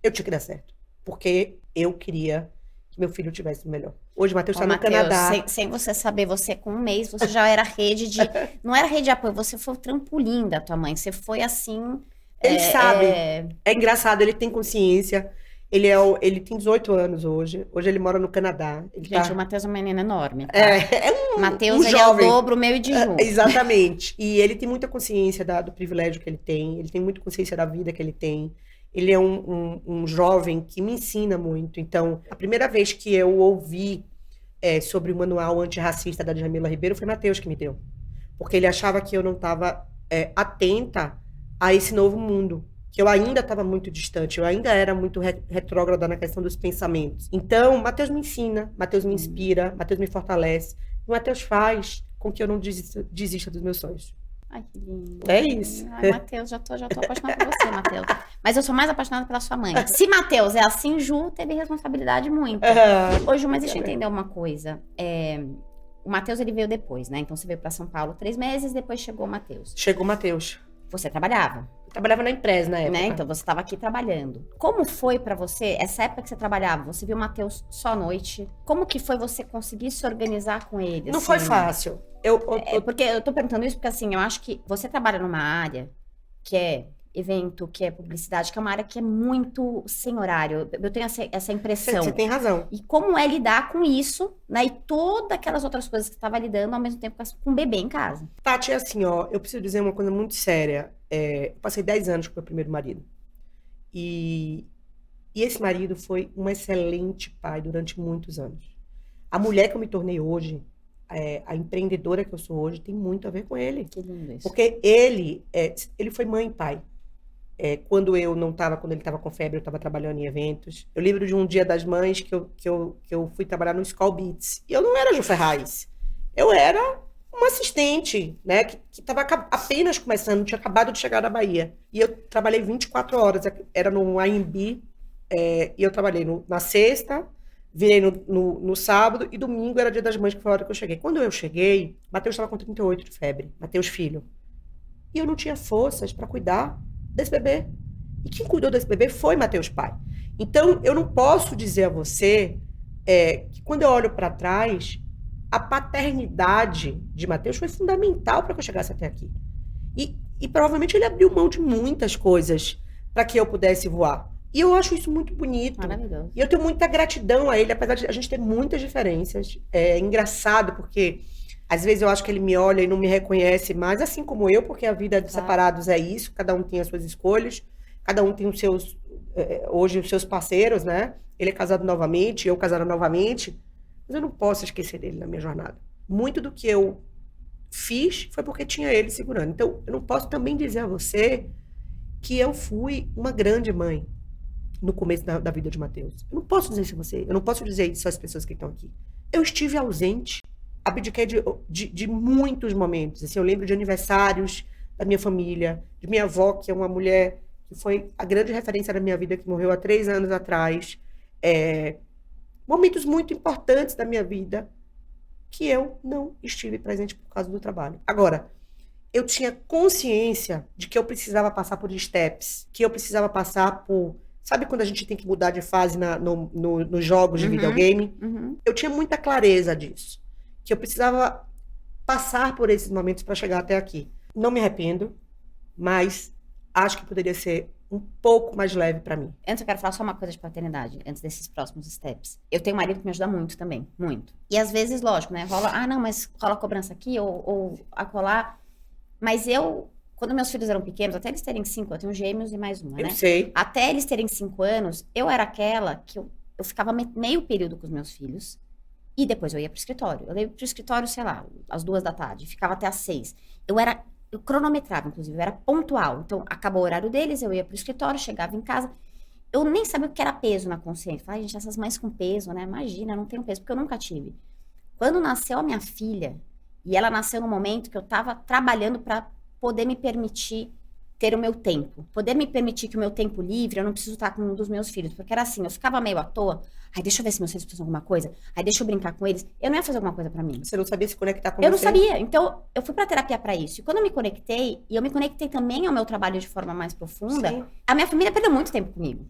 Eu tinha que dar certo. Porque eu queria que meu filho tivesse o melhor. Hoje o Matheus está no Canadá. Sem você saber, você com 1 mês, você já era rede de... Não era rede de apoio, você foi o trampolim da tua mãe. Você foi assim... Ele sabe. É engraçado, ele tem consciência. Ele tem 18 anos hoje. Hoje ele mora no Canadá. Gente, o Matheus é um menino enorme. Tá? Matheus, ele jovem. É o dobro, meu e de Ju. Exatamente. E ele tem muita consciência do privilégio que ele tem. Ele tem muita consciência da vida que ele tem. Ele é um jovem que me ensina muito. Então, a primeira vez que eu ouvi sobre o manual antirracista da Djamila Ribeiro foi Matheus que me deu. Porque ele achava que eu não estava atenta a esse novo mundo. Que eu ainda estava muito distante, eu ainda era muito retrógrada na questão dos pensamentos. Então, Matheus me ensina, Matheus me inspira, Matheus me fortalece. E Matheus faz com que eu não desista dos meus sonhos. Ai, que lindo. É isso. Ai, Matheus, já tô apaixonada por você, Matheus. Mas eu sou mais apaixonada pela sua mãe. Se Matheus é assim, Ju teve responsabilidade muito. Ô, Ju, mas deixa eu entender uma coisa. O Matheus, ele veio depois, né? Então, você veio pra São Paulo 3 meses, depois chegou o Matheus. Chegou o Matheus. Você trabalhava? Eu trabalhava na empresa na época. Né? Então, você estava aqui trabalhando. Como foi pra você, essa época que você trabalhava, você viu o Matheus só à noite? Como que foi você conseguir se organizar com ele? Não assim? foi fácil. Porque eu tô perguntando isso porque, assim, eu acho que você trabalha numa área que é evento, que é publicidade, que é uma área que é muito sem horário. Eu tenho essa impressão. Você tem razão. E como é lidar com isso, né? E todas aquelas outras coisas que você estava lidando ao mesmo tempo com um bebê em casa. Tati, é assim, ó, eu preciso dizer uma coisa muito séria. Eu passei 10 anos com o meu primeiro marido. E esse marido foi um excelente pai durante muitos anos. A mulher que eu me tornei hoje, a empreendedora que eu sou hoje, tem muito a ver com ele. Que lindo isso. Porque ele foi mãe e pai. Quando ele estava com febre, eu estava trabalhando em eventos. Eu lembro de um Dia das Mães que eu fui trabalhar no Skol Beats. E eu não era Ju Ferraz. Eu era uma assistente, né? Que estava apenas começando, tinha acabado de chegar da Bahia. E eu trabalhei 24 horas. Era no AMB. E eu trabalhei na sexta, virei no sábado. E domingo era Dia das Mães, que foi a hora que eu cheguei. Quando eu cheguei, Matheus estava com 38 de febre. Matheus filho. E eu não tinha forças para cuidar desse bebê. E quem cuidou desse bebê foi Matheus pai. Então, eu não posso dizer a você que quando eu olho para trás, a paternidade de Matheus foi fundamental para que eu chegasse até aqui. E provavelmente ele abriu mão de muitas coisas para que eu pudesse voar. E eu acho isso muito bonito. Maravilhoso. E eu tenho muita gratidão a ele, apesar de a gente ter muitas diferenças. É engraçado, porque às vezes eu acho que ele me olha e não me reconhece mais, assim como eu, porque a vida de separados é isso, cada um tem as suas escolhas, cada um tem hoje os seus parceiros, né? Ele é casado novamente, eu casada novamente, mas eu não posso esquecer dele na minha jornada. Muito do que eu fiz foi porque tinha ele segurando. Então, eu não posso também dizer a você que eu fui uma grande mãe no começo da vida de Matheus. Eu não posso dizer isso a você. Eu não posso dizer isso às pessoas que estão aqui. Eu estive ausente, abdiquei de muitos momentos. Assim, eu lembro de aniversários da minha família, de minha avó, que é uma mulher que foi a grande referência da minha vida, que morreu há 3 anos atrás. Momentos muito importantes da minha vida que eu não estive presente por causa do trabalho. Agora, eu tinha consciência de que eu precisava passar por steps, que eu precisava passar por... Sabe quando a gente tem que mudar de fase nos jogos de videogame? Eu tinha muita clareza disso. Que eu precisava passar por esses momentos para chegar até aqui. Não me arrependo, mas acho que poderia ser um pouco mais leve para mim. Antes eu quero falar só uma coisa de paternidade, antes desses próximos steps. Eu tenho um marido que me ajuda muito também, muito. E às vezes, lógico, né, rola, não, mas rola cobrança aqui ou acolá. Mas eu, quando meus filhos eram pequenos, até eles terem 5, eu tenho gêmeos e mais uma, né? Eu sei. Até eles terem 5 anos, eu era aquela que eu ficava meio período com os meus filhos e depois eu ia pro escritório. Eu ia pro escritório, sei lá, às 2 da tarde, ficava até às 6. Eu cronometrava, inclusive, eu era pontual. Então, acabou o horário deles, eu ia pro escritório, chegava em casa. Eu nem sabia o que era peso na consciência. Falei, gente, essas mães com peso, né? Imagina, eu não tenho peso, porque eu nunca tive. Quando nasceu a minha filha, e ela nasceu no momento que eu tava trabalhando para poder me permitir ter o meu tempo. Poder me permitir que o meu tempo livre, eu não preciso estar com um dos meus filhos. Porque era assim, eu ficava meio à toa. Ai, deixa eu ver se meus filhos precisam de alguma coisa. Ai, deixa eu brincar com eles. Eu não ia fazer alguma coisa pra mim. Você não sabia se conectar com Eu você? não sabia. Então, eu fui pra terapia pra isso. E quando eu me conectei, e eu me conectei também ao meu trabalho de forma mais profunda, Sim. a minha família perdeu muito tempo comigo.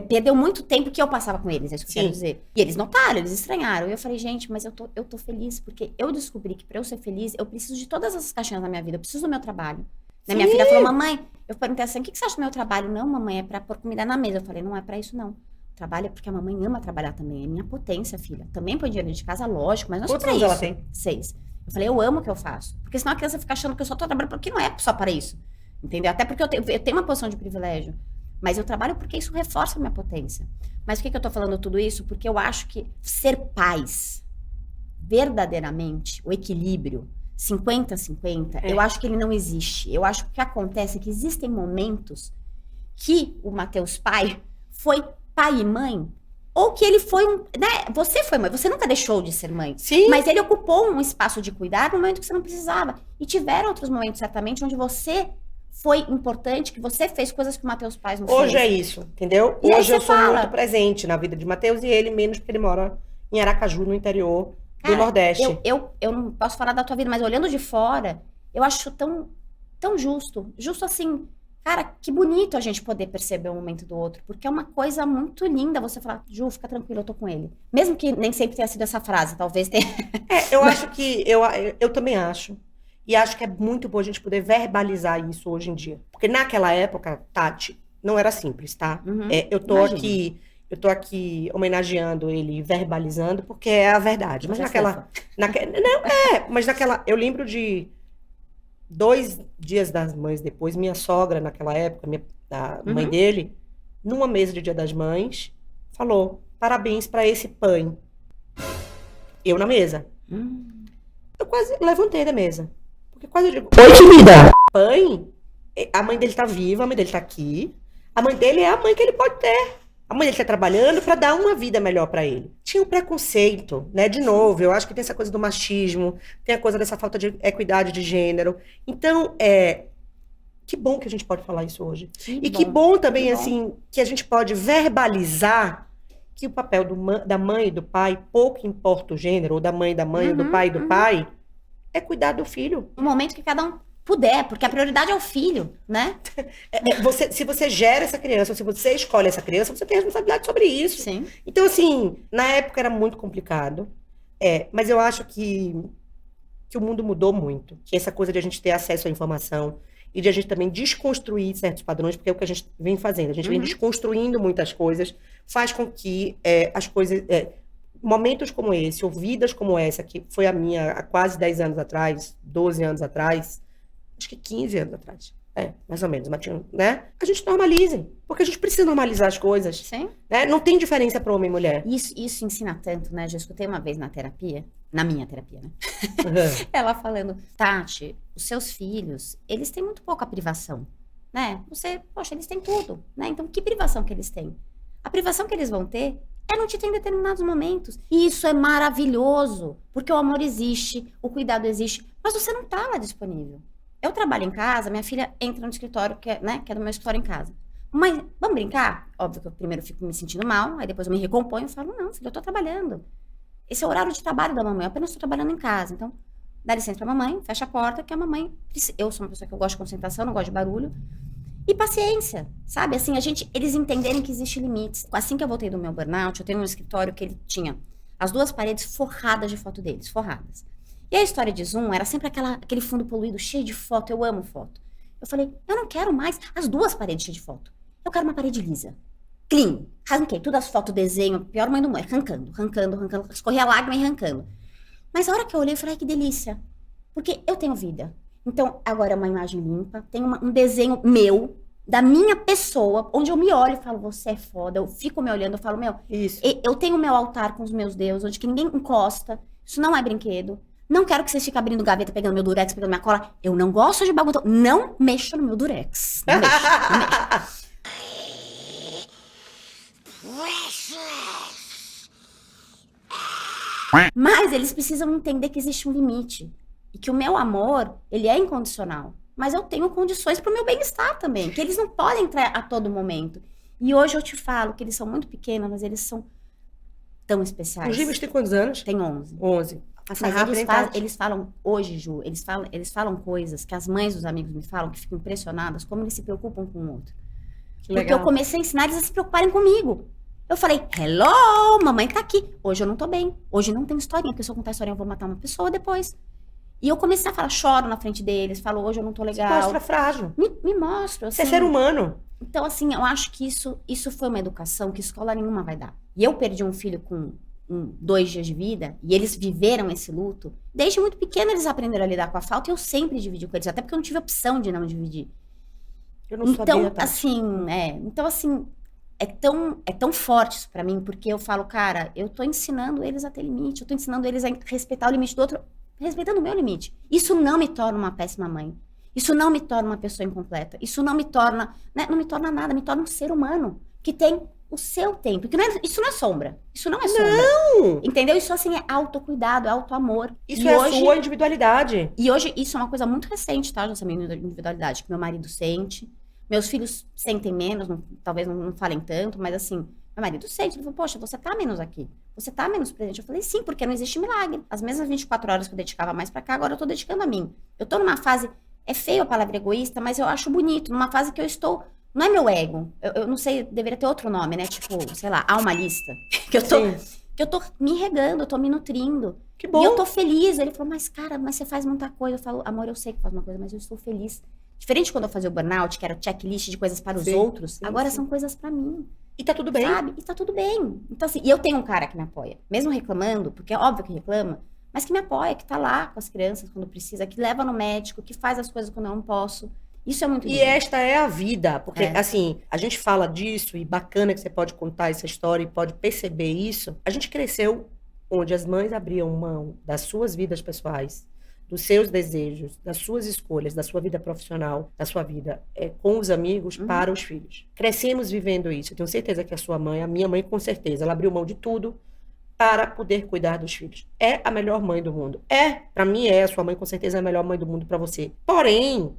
Perdeu muito tempo que eu passava com eles, é isso que eu quero dizer. E eles notaram, eles estranharam. E eu falei, gente, mas eu tô feliz, porque eu descobri que pra eu ser feliz, eu preciso de todas essas caixinhas na minha vida. Eu preciso do meu trabalho. Né? Minha filha falou, mamãe, eu perguntei assim, o que você acha do meu trabalho? Não, mamãe, é pra pôr comida na mesa. Eu falei, não é pra isso, não. Trabalho é porque a mamãe ama trabalhar também. É minha potência, filha. Também põe dinheiro de casa, lógico, mas não é só pra isso. Quantos anos ela tem? 6. Eu falei, eu amo o que eu faço. Porque senão a criança fica achando que eu só tô trabalhando, porque não é só para isso. Entendeu? Até porque eu tenho uma posição de privilégio. Mas eu trabalho porque isso reforça a minha potência. Mas por que eu tô falando tudo isso? Porque eu acho que ser pais, verdadeiramente, o equilíbrio, 50-50, eu acho que ele não existe. Eu acho que o que acontece é que existem momentos que o Matheus pai foi pai e mãe, ou que ele foi né? Você foi mãe, você nunca deixou de ser mãe. Sim. Mas ele ocupou um espaço de cuidar no momento que você não precisava. E tiveram outros momentos, certamente, onde você foi importante, que você fez coisas que o Matheus pai não fez. Hoje é isso, entendeu? E Hoje aí eu você sou fala. muito presente na vida de Matheus e ele menos, porque ele mora em Aracaju, no interior do Nordeste. Eu não posso falar da tua vida, mas olhando de fora, eu acho tão justo. Justo assim, cara, que bonito a gente poder perceber um momento do outro, porque é uma coisa muito linda você falar, Ju, fica tranquilo, eu tô com ele. Mesmo que nem sempre tenha sido essa frase, talvez tenha. Eu acho que, eu também acho. E acho que é muito bom a gente poder verbalizar isso hoje em dia. Porque naquela época, Tati, não era simples, tá? Eu tô aqui homenageando ele, verbalizando, porque é a verdade. Mas eu lembro de 2 dias das mães depois, minha sogra, naquela época, a mãe dele, numa mesa de Dia das Mães, falou, parabéns pra esse pai. Eu na mesa. Eu quase levantei da mesa. Porque quase eu digo, oi, querida! Pai, a mãe dele tá viva, a mãe dele tá aqui. A mãe dele é a mãe que ele pode ter. A mãe dele tá trabalhando pra dar uma vida melhor pra ele. Tinha um preconceito, né? De novo, eu acho que tem essa coisa do machismo, tem a coisa dessa falta de equidade de gênero. Então, que bom que a gente pode falar isso hoje. Que bom também, assim, que a gente pode verbalizar que o papel da mãe e do pai, pouco importa o gênero, ou da mãe, ou do pai, é cuidar do filho. No momento que cada um puder, porque a prioridade é o filho, né? Se você gera essa criança, ou se você escolhe essa criança, você tem responsabilidade sobre isso. Sim. Então, assim, na época era muito complicado, mas eu acho que o mundo mudou muito. Que essa coisa de a gente ter acesso à informação e de a gente também desconstruir certos padrões, porque é o que a gente vem fazendo. A gente vem desconstruindo muitas coisas, faz com que as coisas... momentos como esse, ou vidas como essa, que foi a minha há quase 10 anos atrás, 12 anos atrás, acho que 15 anos atrás. Mais ou menos, né? A gente normalize, porque a gente precisa normalizar as coisas, Sim. né? Não tem diferença para homem e mulher. Isso ensina tanto, né? Já escutei uma vez na terapia, na minha terapia, né? Uhum. Ela falando, Tati, os seus filhos, eles têm muito pouca privação, né? Poxa, eles têm tudo, né? Então, que privação que eles têm? A privação que eles vão ter é não te ter em determinados momentos. E isso é maravilhoso, porque o amor existe, o cuidado existe, mas você não tá lá disponível. Eu trabalho em casa, minha filha entra no escritório, que é do meu escritório em casa. Mãe, vamos brincar? Óbvio que eu primeiro fico me sentindo mal, aí depois eu me recomponho e falo, não, filha, eu tô trabalhando. Esse é o horário de trabalho da mamãe, eu apenas estou trabalhando em casa. Então, dá licença pra mamãe, fecha a porta, que a mamãe... Eu sou uma pessoa que eu gosto de concentração, não gosto de barulho. E paciência, sabe? Assim, eles entenderem que existe limites. Assim que eu voltei do meu burnout, eu tenho um escritório que ele tinha as 2 paredes forradas de foto deles, forradas. E a história de Zoom era sempre aquele fundo poluído, cheio de foto, eu amo foto. Eu falei, eu não quero mais as 2 paredes cheias de foto. Eu quero uma parede lisa. Clean. Arranquei todas as fotos, desenho, pior mãe do mundo, arrancando, escorria a lágrima e arrancando. Mas a hora que eu olhei, eu falei, ai, que delícia. Porque eu tenho vida. Então, agora é uma imagem limpa, tem um desenho meu, da minha pessoa, onde eu me olho e falo, você é foda. Eu fico me olhando, eu falo, Isso. eu tenho meu altar com os meus deuses, onde que ninguém encosta, isso não é brinquedo. Não quero que vocês fiquem abrindo gaveta, pegando meu durex, pegando minha cola. Eu não gosto de bagunça. Não mexa no meu durex. Não mexa, não mexa. Mas eles precisam entender que existe um limite. E que o meu amor, ele é incondicional. Mas eu tenho condições para o meu bem-estar também. Que eles não podem entrar a todo momento. E hoje eu te falo que eles são muito pequenos, mas eles são tão especiais. Os gêmeos têm quantos anos? Tem 11. 11. Mas eles falam, hoje, Ju, eles falam coisas que as mães dos amigos me falam, que ficam impressionadas, como eles se preocupam com o outro. Porque eu comecei a ensinar eles a se preocuparem comigo. Eu falei, hello, mamãe tá aqui. Hoje eu não tô bem. Hoje não tem historinha, porque se eu contar historinha eu vou matar uma pessoa depois. E eu comecei a falar, choro na frente deles, falo, hoje eu não tô legal. Você mostra frágil. Me mostro. Assim. Você é ser humano. Então, assim, eu acho que isso foi uma educação que escola nenhuma vai dar. E eu perdi um filho com 2 dias de vida, e eles viveram esse luto. Desde muito pequeno eles aprenderam a lidar com a falta, e eu sempre dividi com eles, até porque eu não tive opção de não dividir. Eu não sabia, tá? Então, assim, é tão forte isso pra mim, porque eu falo, cara, eu tô ensinando eles a ter limite, eu tô ensinando eles a respeitar o limite do outro, respeitando o meu limite. Isso não me torna uma péssima mãe. Isso não me torna uma pessoa incompleta. Isso não me torna, né, não me torna nada, me torna um ser humano que tem o seu tempo. Isso não é sombra. Isso não é sombra. Não! Entendeu? Isso, assim, é autocuidado, é autoamor. Isso é hoje, a sua individualidade. E hoje, isso é uma coisa muito recente, tá? Essa minha individualidade, que meu marido sente. Meus filhos sentem menos, talvez não falem tanto, mas assim, meu marido sente. Ele falou, poxa, você tá menos aqui. Você tá menos presente. Eu falei, sim, porque não existe milagre. As mesmas 24 horas que eu dedicava mais pra cá, agora eu tô dedicando a mim. Eu tô numa fase, é feio a palavra egoísta, mas eu acho bonito. Numa fase que eu estou, não é meu ego. Eu não sei, deveria ter outro nome, né? Tipo, sei lá, almalista. Que eu tô me regando, eu tô me nutrindo. Que bom. E eu tô feliz. Ele falou, mas cara, mas você faz muita coisa. Eu falo, amor, eu sei que faz uma coisa, mas eu estou feliz. Diferente de quando eu fazia o burnout, que era o checklist de coisas para os outros, agora são coisas pra mim. E tá tudo bem. Sabe? E tá tudo bem. Então, assim, e eu tenho um cara que me apoia, mesmo reclamando, porque é óbvio que reclama, mas que me apoia, que tá lá com as crianças quando precisa, que leva no médico, que faz as coisas quando eu não posso. Isso é muito E lindo. esta é a vida, porque assim, a gente fala disso e bacana que você pode contar essa história e pode perceber isso. A gente cresceu onde as mães abriam mão das suas vidas pessoais, dos seus desejos, das suas escolhas, da sua vida profissional, da sua vida com os amigos para os filhos. Crescemos vivendo isso. Eu tenho certeza que a minha mãe com certeza, ela abriu mão de tudo para poder cuidar dos filhos. É a melhor mãe do mundo. Para mim a sua mãe com certeza é a melhor mãe do mundo para você. Porém,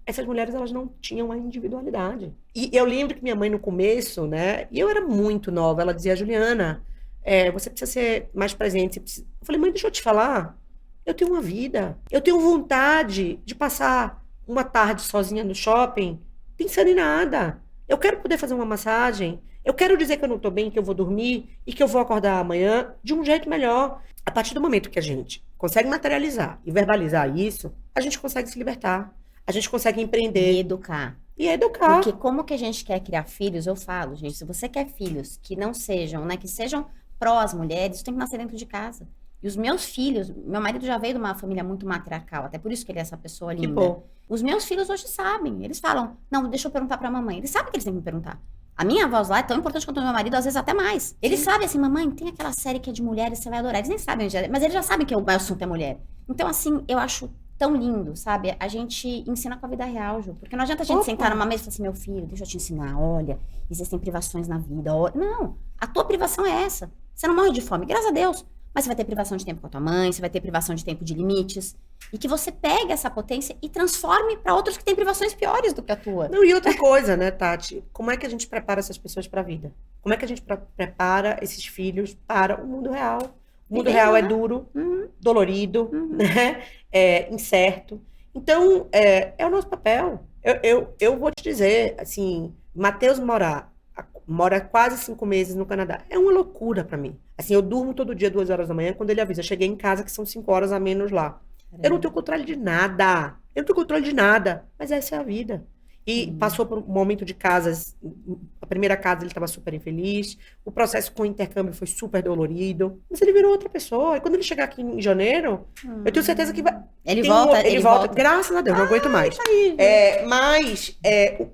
essas mulheres, elas não tinham a individualidade. E eu lembro que minha mãe no começo, né, e eu era muito nova, ela dizia, Juliana, você precisa ser mais presente. Eu falei, mãe, deixa eu te falar, eu tenho uma vida, eu tenho vontade de passar uma tarde sozinha no shopping, pensando em nada. Eu quero poder fazer uma massagem, eu quero dizer que eu não tô bem, que eu vou dormir e que eu vou acordar amanhã de um jeito melhor. A partir do momento que a gente consegue materializar e verbalizar isso, a gente consegue se libertar. A gente consegue empreender. E educar. E educar. Porque como que a gente quer criar filhos, eu falo, gente, se você quer filhos que não sejam, né, que sejam pró as mulheres, tem que nascer dentro de casa. E os meus filhos, meu marido já veio de uma família muito matriarcal, até por isso que ele é essa pessoa Que linda. bom. Os meus filhos hoje sabem, eles falam, não, deixa eu perguntar pra mamãe. Eles sabem que eles têm que me perguntar. A minha voz lá é tão importante quanto o meu marido, às vezes até mais. Eles sabem assim, mamãe, tem aquela série que é de mulheres, você vai adorar. Eles nem sabem, mas eles já sabem que o meu assunto é mulher. Então, assim, eu acho tão lindo, sabe? A gente ensina com a vida real, Ju. Porque não adianta a gente sentar numa mesa e falar assim, meu filho, deixa eu te ensinar, olha, existem privações na vida. Olha. Não, a tua privação é essa. Você não morre de fome, graças a Deus. Mas você vai ter privação de tempo com a tua mãe, você vai ter privação de tempo de limites. E que você pegue essa potência e transforme para outros que têm privações piores do que a tua. Não, e outra coisa, né, Tati? Como é que a gente prepara essas pessoas para a vida? Como é que a gente prepara esses filhos para o mundo real? O mundo real é duro, dolorido, né? É incerto. Então, é o nosso papel. Eu vou te dizer, assim, Matheus mora quase 5 meses no Canadá. É uma loucura para mim. Assim, eu durmo todo dia 2 horas da manhã, quando ele avisa, cheguei em casa que são 5 horas a menos lá. Eu não tenho controle de nada. Eu não tenho controle de nada. Mas essa é a vida. E passou por um momento de casas. A primeira casa ele estava super infeliz. O processo com o intercâmbio foi super dolorido. Mas ele virou outra pessoa. E quando ele chegar aqui em janeiro, eu tenho certeza que vai. Ele volta. Ele volta. Graças a Deus, não aguento mais. Tá aí, mas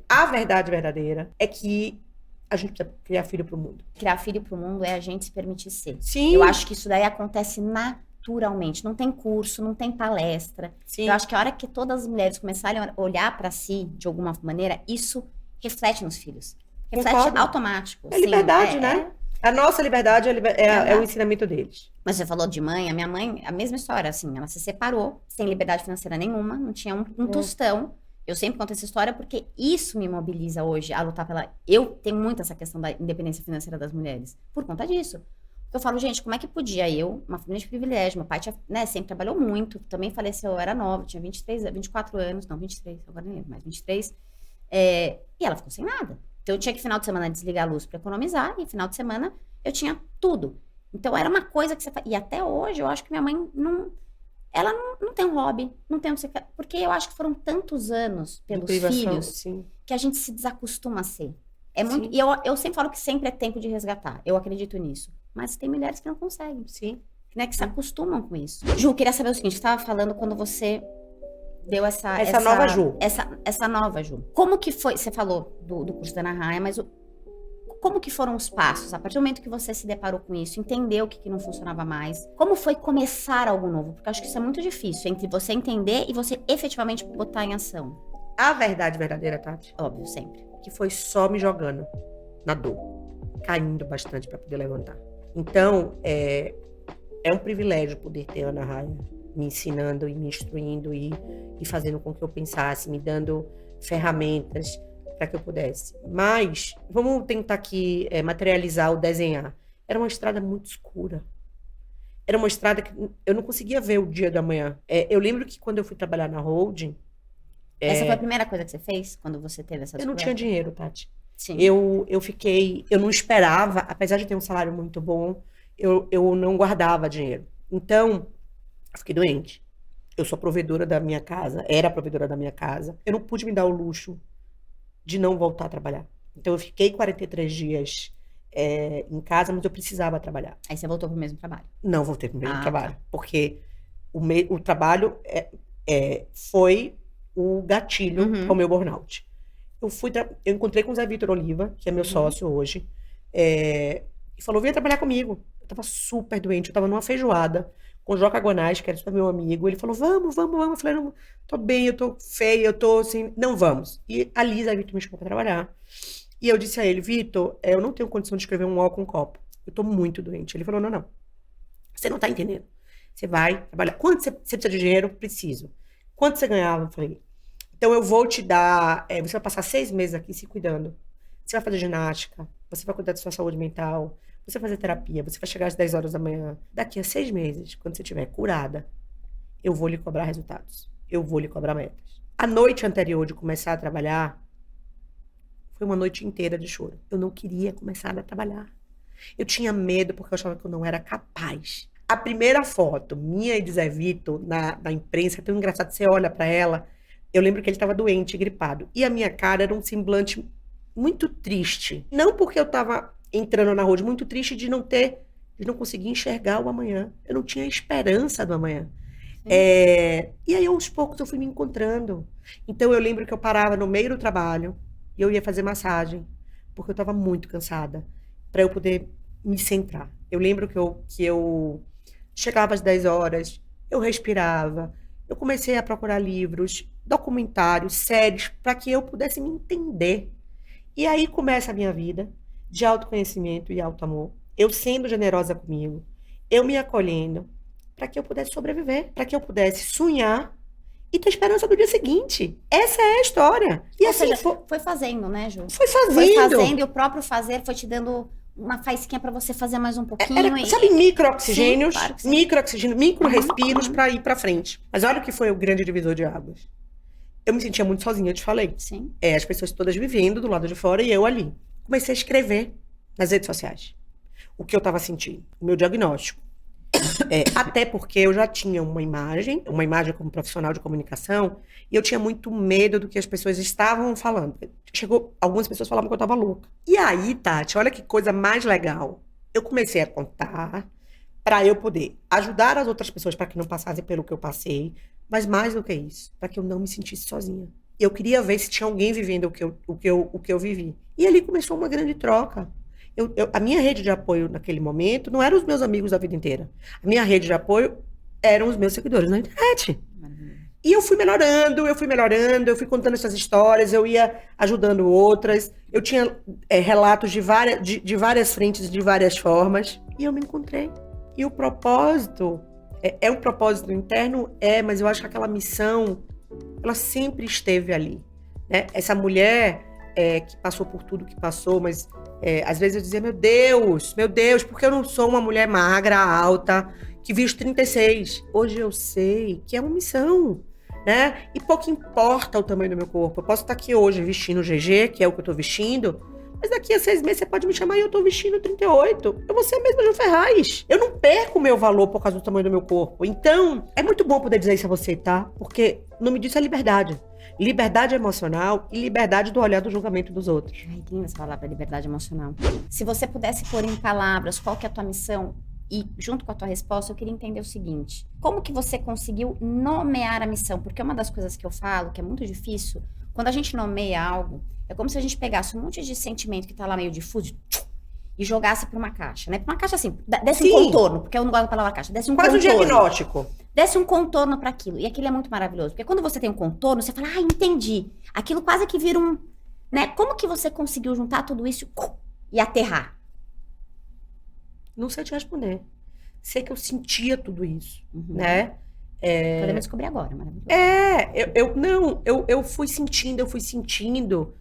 a verdade verdadeira é que a gente precisa criar filho pro mundo. Criar filho pro mundo é a gente se permitir ser. Sim. Eu acho que isso daí acontece naturalmente. Não tem curso, não tem palestra. Sim. Eu acho que a hora que todas as mulheres começarem a olhar pra si de alguma maneira, isso reflete nos filhos. Reflete Concordo. automático. É liberdade, né? A nossa liberdade é o ensinamento deles. Mas você falou de mãe, a minha mãe, a mesma história, assim, ela se separou, sem liberdade financeira nenhuma, não tinha um tostão. Eu sempre conto essa história porque isso me mobiliza hoje a lutar pela... Eu tenho muito essa questão da independência financeira das mulheres, por conta disso. Eu falo, gente, como é que podia eu, uma família de privilégio, meu pai tinha, né, sempre trabalhou muito, também faleceu, eu era nova, tinha 24 anos, não, 23, agora nem lembro mais, 23, e ela ficou sem nada. Então eu tinha que final de semana desligar a luz para economizar, e final de semana eu tinha tudo. Então era uma coisa que você... E até hoje eu acho que minha mãe não... Ela não tem um hobby, não tem porque eu acho que foram tantos anos pelos filhos, sim, que a gente se desacostuma a ser. É muito, e eu sempre falo que sempre é tempo de resgatar. Eu acredito nisso. Mas tem mulheres que não conseguem. Sim. Né, que se acostumam com isso. Ju, queria saber o seguinte, você estava falando quando você deu essa nova Ju. Essa nova Ju. Como que foi, você falou do curso da Ana Raia, mas como que foram os passos? A partir do momento que você se deparou com isso, entendeu o que não funcionava mais, como foi começar algo novo? Porque eu acho que isso é muito difícil, entre você entender e você efetivamente botar em ação. A verdade verdadeira, Tati, Óbvio, sempre. que foi só me jogando na dor, caindo bastante para poder levantar. Então, é um privilégio poder ter a Ana Raia me ensinando e me instruindo e fazendo com que eu pensasse, me dando ferramentas para que eu pudesse. Mas, vamos tentar aqui materializar o desenhar. Era uma estrada muito escura. Era uma estrada que eu não conseguia ver o dia da manhã. Eu lembro que quando eu fui trabalhar na holding... Essa foi a primeira coisa que você fez quando você teve essa descoberta? Eu não tinha dinheiro, Tati. Sim. Eu não esperava, apesar de ter um salário muito bom, eu não guardava dinheiro. Então, eu fiquei doente. Eu sou provedora da minha casa, era provedora da minha casa. Eu não pude me dar o luxo de não voltar a trabalhar. Então, eu fiquei 43 dias em casa, mas eu precisava trabalhar. Aí você voltou pro mesmo trabalho? Não voltei pro mesmo trabalho, Tá. porque o trabalho foi o gatilho ao meu burnout. Eu encontrei com o Zé Vitor Oliva, que é meu sócio hoje, e falou, venha trabalhar comigo. Eu tava super doente, eu tava numa feijoada com o Joca Guanais, que era super meu amigo. Ele falou, vamos. Eu falei, não, tô bem, eu tô feia, eu tô assim, não vamos. E a Lisa, a Vitor me chamou pra trabalhar. E eu disse a ele, Vitor, eu não tenho condição de escrever um O com copo. Eu tô muito doente. Ele falou, não. Você não tá entendendo. Você vai trabalhar. Quanto você precisa de dinheiro? Preciso. Quanto você ganhava? Eu falei, então eu vou te dar, você vai passar 6 meses aqui se cuidando. Você vai fazer ginástica, você vai cuidar da sua saúde mental, você vai fazer terapia, você vai chegar às 10 horas da manhã. Daqui a 6 meses, quando você estiver curada, eu vou lhe cobrar resultados. Eu vou lhe cobrar metas. A noite anterior de começar a trabalhar, foi uma noite inteira de choro. Eu não queria começar a trabalhar. Eu tinha medo porque eu achava que eu não era capaz. A primeira foto minha e de Zé Vitor na imprensa, é tão engraçado, você olha pra ela, eu lembro que ele estava doente, gripado. E a minha cara era um semblante muito triste. Não porque eu estava entrando na road, muito triste de não ter de não conseguir enxergar o amanhã. Eu não tinha esperança do amanhã. Sim. E aí, aos poucos, eu fui me encontrando. Então, eu lembro que eu parava no meio do trabalho e eu ia fazer massagem, porque eu estava muito cansada, para eu poder me centrar. Eu lembro que eu chegava às 10 horas, eu respirava, eu comecei a procurar livros, documentários, séries, para que eu pudesse me entender. E aí começa a minha vida de autoconhecimento e autoamor. Eu sendo generosa comigo, eu me acolhendo, para que eu pudesse sobreviver, para que eu pudesse sonhar e ter esperança do dia seguinte. Essa é a história. E Ou assim, seja, foi fazendo, né, Ju? foi Foi fazendo. fazendo e o próprio fazer foi te dando uma faísquinha pra você fazer mais um pouquinho. Era, sabe, micro-oxigênios, Sim, claro que sim. micro-oxigênios, micro-respiros para ir para frente. Mas olha o que foi o grande divisor de águas. Eu me sentia muito sozinha, eu te falei. Sim. As pessoas todas vivendo do lado de fora e eu ali. Comecei a escrever nas redes sociais o que eu estava sentindo, o meu diagnóstico. Até porque eu já tinha uma imagem como profissional de comunicação, e eu tinha muito medo do que as pessoas estavam falando. Algumas pessoas falavam que eu estava louca. E aí, Tati, olha que coisa mais legal. Eu comecei a contar para eu poder ajudar as outras pessoas para que não passassem pelo que eu passei, mas mais do que isso, para que eu não me sentisse sozinha. Eu queria ver se tinha alguém vivendo o que eu vivi. E ali começou uma grande troca. A minha rede de apoio naquele momento não eram os meus amigos da vida inteira. A minha rede de apoio eram os meus seguidores na internet. E eu fui melhorando, eu fui contando essas histórias, eu ia ajudando outras. Eu tinha relatos de várias frentes, de várias formas. E eu me encontrei. E o propósito, um propósito interno? Mas eu acho que aquela missão, ela sempre esteve ali. Né? Essa mulher que passou por tudo que passou, mas às vezes eu dizia, meu Deus, porque eu não sou uma mulher magra, alta, que vi os 36. Hoje eu sei que é uma missão, né? E pouco importa o tamanho do meu corpo. Eu posso estar aqui hoje vestindo GG, que é o que eu tô vestindo, mas daqui a 6 meses você pode me chamar e eu tô vestindo 38. Eu vou ser a mesma Ju Ferraz. Eu não perco o meu valor por causa do tamanho do meu corpo. Então, é muito bom poder dizer isso a você, tá? Porque o nome disso é liberdade. Liberdade emocional e liberdade do olhar do julgamento dos outros. Ai, que linda essa palavra, liberdade emocional. Se você pudesse pôr em palavras qual que é a tua missão e junto com a tua resposta, eu queria entender o seguinte. Como que você conseguiu nomear a missão? Porque uma das coisas que eu falo, que é muito difícil, quando a gente nomeia algo, é como se a gente pegasse um monte de sentimento que tá lá meio difuso e jogasse pra uma caixa, né? Pra uma caixa assim, desse um contorno, porque eu não gosto da palavra caixa, desse um Quase contorno. um diagnóstico. Desse um contorno para aquilo. E aquilo é muito maravilhoso. Porque quando você tem um contorno, você fala, entendi. Aquilo quase que vira um... Né? Como que você conseguiu juntar tudo isso e aterrar? Não sei te responder. Sei que eu sentia tudo isso, né? Podemos descobrir agora, maravilhoso. Eu fui sentindo.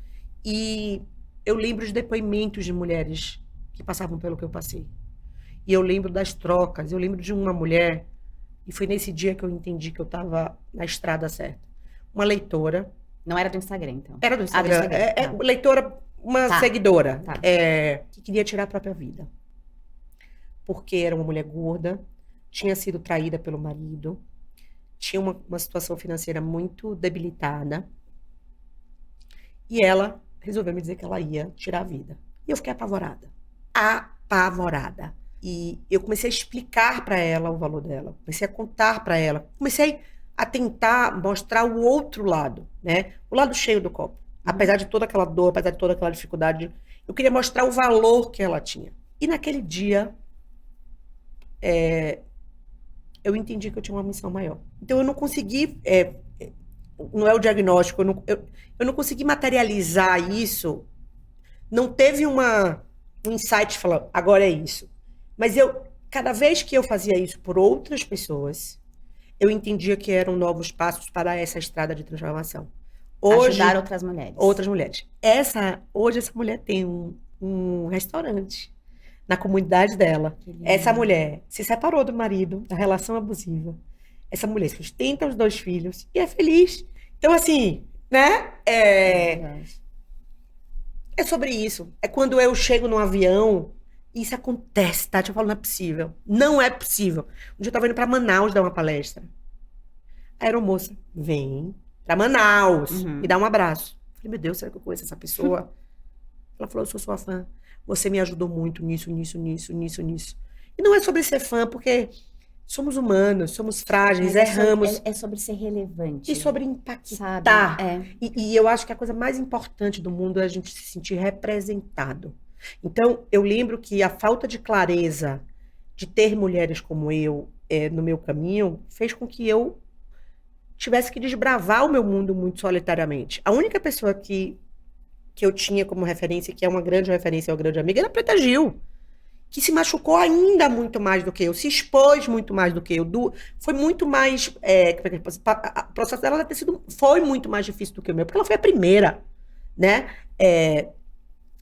E eu lembro de depoimentos de mulheres que passavam pelo que eu passei. E eu lembro das trocas. Eu lembro de uma mulher... E foi nesse dia que eu entendi que eu estava na estrada certa. Uma leitora. Não era do Instagram, então? Era do Instagram. Tá. Leitora, uma seguidora. Tá. Que queria tirar a própria vida. Porque era uma mulher gorda, tinha sido traída pelo marido, tinha uma situação financeira muito debilitada. E ela resolveu me dizer que ela ia tirar a vida. E eu fiquei apavorada. Apavorada. E eu comecei a explicar para ela o valor dela, comecei a contar para ela, comecei a tentar mostrar o outro lado, né? O lado cheio do copo. Apesar de toda aquela dor, apesar de toda aquela dificuldade, eu queria mostrar o valor que ela tinha. E naquele dia, eu entendi que eu tinha uma missão maior. Então eu não consegui, não é o diagnóstico, eu não consegui materializar isso, não teve um insight falando, agora é isso. Mas cada vez que eu fazia isso por outras pessoas, eu entendia que eram novos passos para essa estrada de transformação. Hoje, ajudar outras mulheres. Outras mulheres. Hoje essa mulher tem um restaurante na comunidade dela. Essa mulher se separou do marido, da relação abusiva. Essa mulher sustenta os 2 filhos e é feliz. Então, assim, né? É sobre isso. É quando eu chego num avião... Isso acontece, Tati, eu falo, não é possível. Não é possível. Um dia eu tava indo pra Manaus dar uma palestra. A aeromoça, vem pra Manaus, me dá um abraço. Eu falei, meu Deus, será que eu conheço essa pessoa? Ela falou, eu sou sua fã. Você me ajudou muito nisso. E não é sobre ser fã, porque somos humanos, somos frágeis, Mas erramos. é sobre ser relevante, E sobre sabe? impactar. É. E eu acho que a coisa mais importante do mundo é a gente se sentir representado. Então, eu lembro que a falta de clareza de ter mulheres como eu no meu caminho fez com que eu tivesse que desbravar o meu mundo muito solitariamente. A única pessoa que eu tinha como referência, que é uma grande referência, uma grande amiga, era a Preta Gil, que se machucou ainda muito mais do que eu, se expôs muito mais do que eu, foi muito mais, o processo dela deve ter foi muito mais difícil do que o meu, porque ela foi a primeira, né?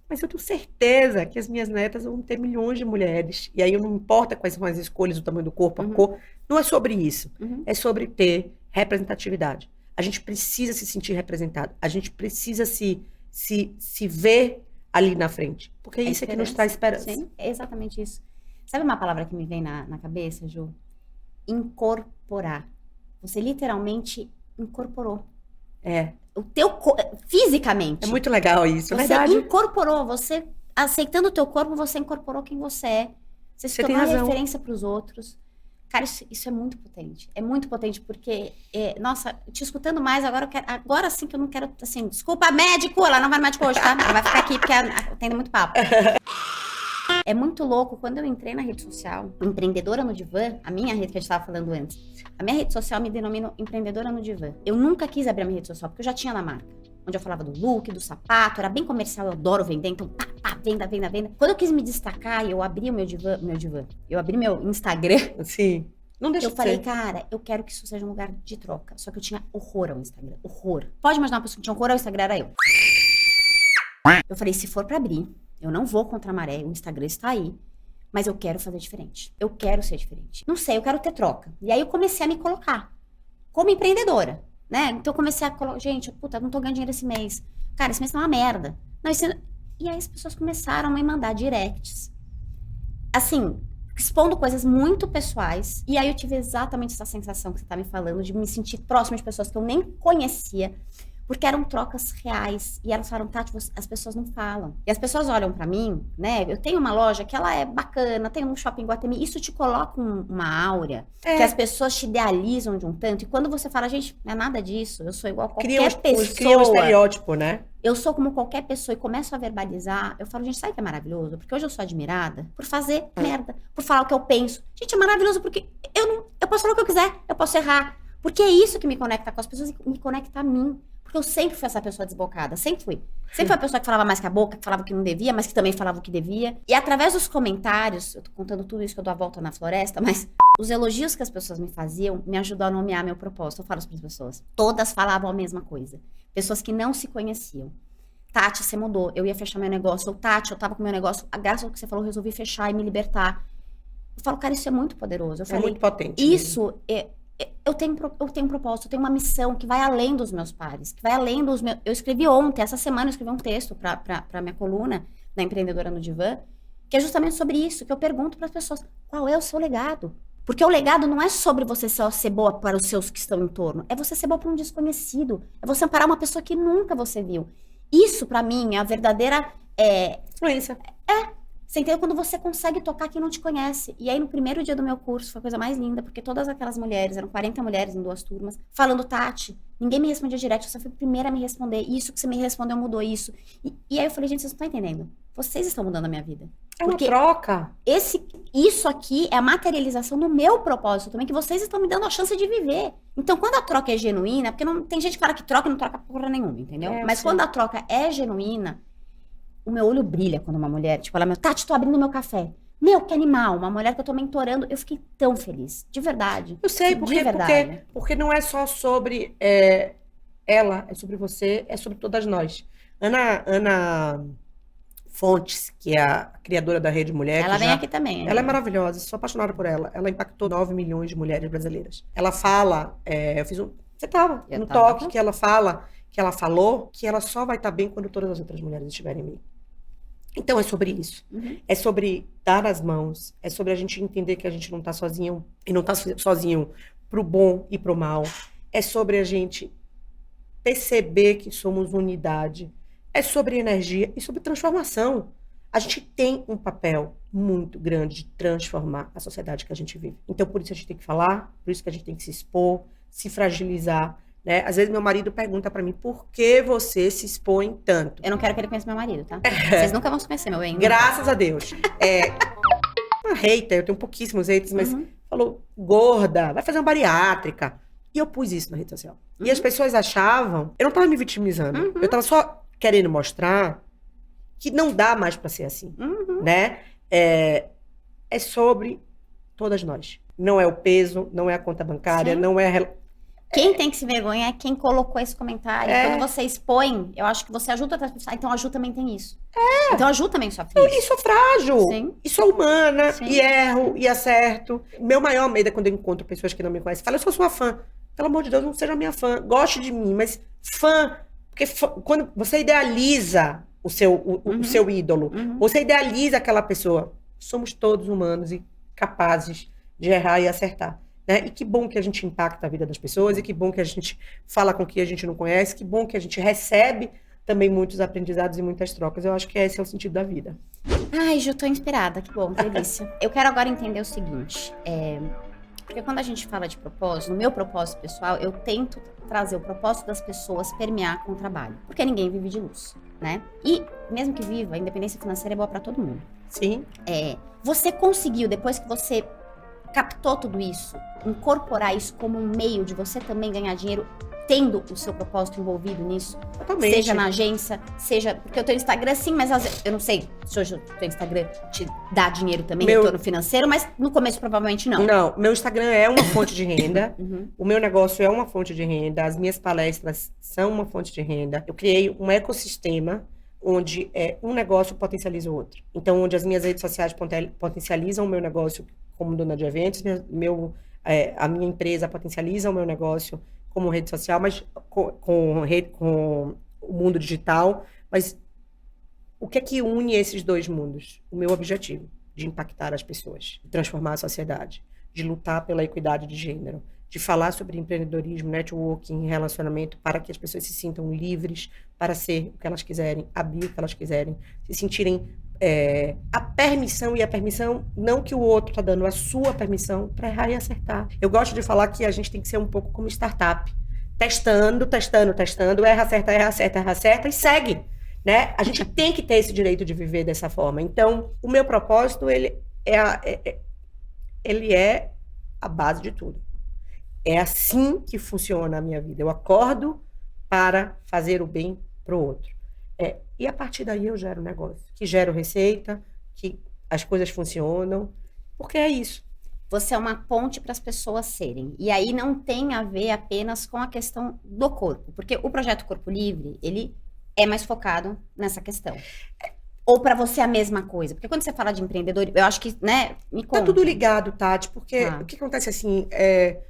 Mas eu tenho certeza que as minhas netas vão ter milhões de mulheres, e aí não importa quais são as escolhas, o tamanho do corpo, a cor, não é sobre isso, é sobre ter representatividade. A gente precisa se sentir representado, a gente precisa se ver ali na frente, porque é isso que nos traz esperança. Sim, é exatamente isso. Sabe uma palavra que me vem na cabeça, Ju? Incorporar. Você literalmente incorporou. O teu fisicamente. É muito legal isso, é você verdade. Incorporou, você aceitando o teu corpo, você incorporou quem você é. Você se tornou referência para os outros. Cara, isso é muito potente. É muito potente porque, nossa, te escutando mais, agora sim que eu não quero, assim, desculpa, médico, ela não vai no médico hoje, tá? Ela vai ficar aqui porque atende muito papo. É muito louco, quando eu entrei na rede social, empreendedora no divã, a minha rede que a gente estava falando antes, a minha rede social me denomina empreendedora no divã. Eu nunca quis abrir a minha rede social, porque eu já tinha na marca. Onde eu falava do look, do sapato, era bem comercial, eu adoro vender, então venda. Quando eu quis me destacar e eu abri o meu divã, eu abri meu Instagram. Sim. Não deixa Eu falei, cara, eu quero que isso seja um lugar de troca. Só que eu tinha horror ao Instagram, horror. Pode imaginar uma pessoa que tinha horror ao Instagram, era eu. Eu falei, se for pra abrir, eu não vou contra a maré, o Instagram está aí, mas eu quero fazer diferente. Eu quero ser diferente. Não sei, eu quero ter troca. E aí eu comecei a me colocar como empreendedora, né? Então eu comecei a colocar, gente, puta, não tô ganhando dinheiro esse mês. Cara, esse mês tá uma merda. Não, E aí as pessoas começaram a me mandar directs. Assim, expondo coisas muito pessoais. E aí eu tive exatamente essa sensação que você tá me falando, de me sentir próxima de pessoas que eu nem conhecia, porque eram trocas reais. E elas falaram, Tati, as pessoas não falam. E as pessoas olham pra mim, né? Eu tenho uma loja que ela é bacana, tem um shopping em Guatemi. Isso te coloca uma áurea, que as pessoas te idealizam de um tanto. E quando você fala, gente, não é nada disso, eu sou igual a qualquer pessoa. Cria um estereótipo, né? Eu sou como qualquer pessoa e começo a verbalizar. Eu falo, gente, sabe o que é maravilhoso? Porque hoje eu sou admirada por fazer merda, por falar o que eu penso. Gente, é maravilhoso porque eu posso falar o que eu quiser, eu posso errar. Porque é isso que me conecta com as pessoas e me conecta a mim. Porque eu sempre fui essa pessoa desbocada, sempre fui. Sempre fui a pessoa que falava mais que a boca, que falava o que não devia, mas que também falava o que devia. E através dos comentários, eu tô contando tudo isso que eu dou a volta na floresta, mas os elogios que as pessoas me faziam me ajudou a nomear meu propósito. Eu falo isso para as pessoas. Todas falavam a mesma coisa. Pessoas que não se conheciam. Tati, você mudou, eu ia fechar meu negócio. Ou Tati, eu tava com meu negócio, graças ao que você falou, eu resolvi fechar e me libertar. Eu falo, cara, isso é muito poderoso. Eu falei, muito potente. Isso eu tenho um propósito, eu tenho uma missão que vai além dos meus pares, que vai além dos meus... Eu escrevi ontem, essa semana eu escrevi um texto pra minha coluna, da Empreendedora no Divã, que é justamente sobre isso, que eu pergunto para as pessoas, qual é o seu legado? Porque o legado não é sobre você só ser boa para os seus que estão em torno, é você ser boa para um desconhecido, é você amparar uma pessoa que nunca você viu. Isso, para mim, é a verdadeira... influência. Você entendeu? Quando você consegue tocar quem não te conhece. E aí, no primeiro dia do meu curso, foi a coisa mais linda, porque todas aquelas mulheres, eram 40 mulheres em 2 turmas, falando, Tati, ninguém me respondia direto, você foi a primeira a me responder, isso que você me respondeu mudou isso. E aí eu falei, gente, vocês não estão entendendo. Vocês estão mudando a minha vida. É uma troca. Isso aqui é a materialização do meu propósito também, que vocês estão me dando a chance de viver. Então, quando a troca é genuína, porque tem gente que fala que troca e não troca porra nenhuma, entendeu? Mas quando a troca é genuína, o meu olho brilha quando uma mulher, tipo, ela me Tati, tô abrindo meu café. Meu, que animal, uma mulher que eu tô mentorando, eu fiquei tão feliz, de verdade. Eu sei, porque não é só sobre ela, é sobre você, é sobre todas nós. Ana Fontes, que é a criadora da Rede Mulher. Ela vem aqui também. Ela é maravilhosa, sou apaixonada por ela. Ela impactou 9 milhões de mulheres brasileiras. Ela fala, eu fiz você tava no toque que ela fala, que ela falou, que ela só vai estar bem quando todas as outras mulheres estiverem bem. Então é sobre isso. É sobre dar as mãos, é sobre a gente entender que a gente não tá sozinho, e não tá sozinho pro bom e pro mal. É sobre a gente perceber que somos unidade. É sobre energia e sobre transformação. A gente tem um papel muito grande de transformar a sociedade que a gente vive. Então, por isso a gente tem que falar, por isso que a gente tem que se expor, se fragilizar, né? Às vezes meu marido pergunta pra mim, por que você se expõe tanto? Eu não quero que ele conheça meu marido, tá? Vocês nunca vão se conhecer, meu bem. Graças a Deus. Uma hater, eu tenho pouquíssimos haters, mas falou, gorda, vai fazer uma bariátrica. E eu pus isso na rede social. E as pessoas achavam, eu não tava me vitimizando, eu tava só querendo mostrar que não dá mais pra ser assim, né? É sobre todas nós. Não é o peso, não é a conta bancária, Sim. não é a... Quem tem que se vergonhar é quem colocou esse comentário. Quando você expõe, eu acho que você ajuda outras pessoas. Então a Ju também tem isso. Então a Ju também sofre isso. E sou frágil, Sim. e sou humana, Sim. e erro, e acerto. Meu maior medo é quando eu encontro pessoas que não me conhecem. Fala, eu sou sua fã. Pelo amor de Deus, não seja minha fã. Goste de mim, mas fã. Porque quando você idealiza o seu ídolo, você idealiza aquela pessoa. Somos todos humanos e capazes de errar e acertar. Né? E que bom que a gente impacta a vida das pessoas, e que bom que a gente fala com quem a gente não conhece, que bom que a gente recebe também muitos aprendizados e muitas trocas. Eu acho que esse é o sentido da vida. Ai, Ju, tô inspirada. Que bom, delícia. Eu quero agora entender o seguinte. Porque quando a gente fala de propósito, no meu propósito pessoal, eu tento trazer o propósito das pessoas permear com o trabalho. Porque ninguém vive de luz, né? E, mesmo que viva, a independência financeira é boa pra todo mundo. Sim. Você conseguiu, depois que você captou tudo isso, incorporar isso como um meio de você também ganhar dinheiro, tendo o seu propósito envolvido nisso? Totalmente. Seja na agência, seja... Porque o teu Instagram, sim, mas eu não sei se hoje o teu Instagram te dá dinheiro também, retorno financeiro, mas no começo provavelmente não. Não, meu Instagram é uma fonte de renda, o meu negócio é uma fonte de renda, as minhas palestras são uma fonte de renda. Eu criei um ecossistema onde um negócio potencializa o outro. Então, onde as minhas redes sociais potencializam o meu negócio como dona de eventos, a minha empresa potencializa o meu negócio como rede social, mas com o mundo digital. Mas o que é que une esses dois mundos? O meu objetivo de impactar as pessoas, de transformar a sociedade, de lutar pela equidade de gênero, de falar sobre empreendedorismo, networking, relacionamento, para que as pessoas se sintam livres para ser o que elas quiserem, abrir o que elas quiserem, se sentirem a permissão, e a permissão não que o outro está dando, a sua permissão para errar e acertar. Eu gosto de falar que a gente tem que ser um pouco como startup, testando, erra, acerta e segue, né? A gente tem que ter esse direito de viver dessa forma. Então, o meu propósito, ele é a base de tudo. É assim que funciona a minha vida. Eu acordo para fazer o bem pro outro. E a partir daí eu gero negócio, que gero receita, que as coisas funcionam, porque é isso. Você é uma ponte para as pessoas serem. E aí não tem a ver apenas com a questão do corpo, porque o projeto Corpo Livre, ele é mais focado nessa questão. Ou para você é a mesma coisa? Porque quando você fala de empreendedor, eu acho que, né, me conta. Tá tudo ligado, Tati, porque o que acontece assim,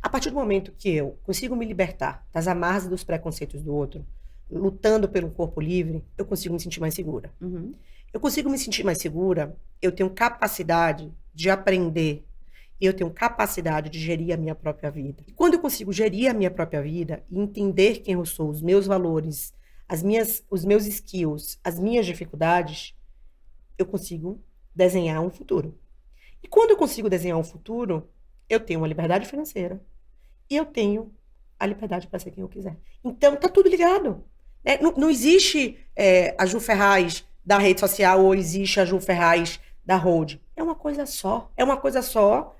a partir do momento que eu consigo me libertar das amarras e dos preconceitos do outro, lutando pelo corpo livre, eu consigo me sentir mais segura. Eu consigo me sentir mais segura, eu tenho capacidade de aprender, e eu tenho capacidade de gerir a minha própria vida. E quando eu consigo gerir a minha própria vida e entender quem eu sou, os meus valores, os meus skills, as minhas dificuldades, eu consigo desenhar um futuro. E quando eu consigo desenhar um futuro, eu tenho uma liberdade financeira e eu tenho a liberdade para ser quem eu quiser. Então, tá tudo ligado. Não existe a Ju Ferraz da rede social ou existe a Ju Ferraz da Hold. É uma coisa só. É uma coisa só,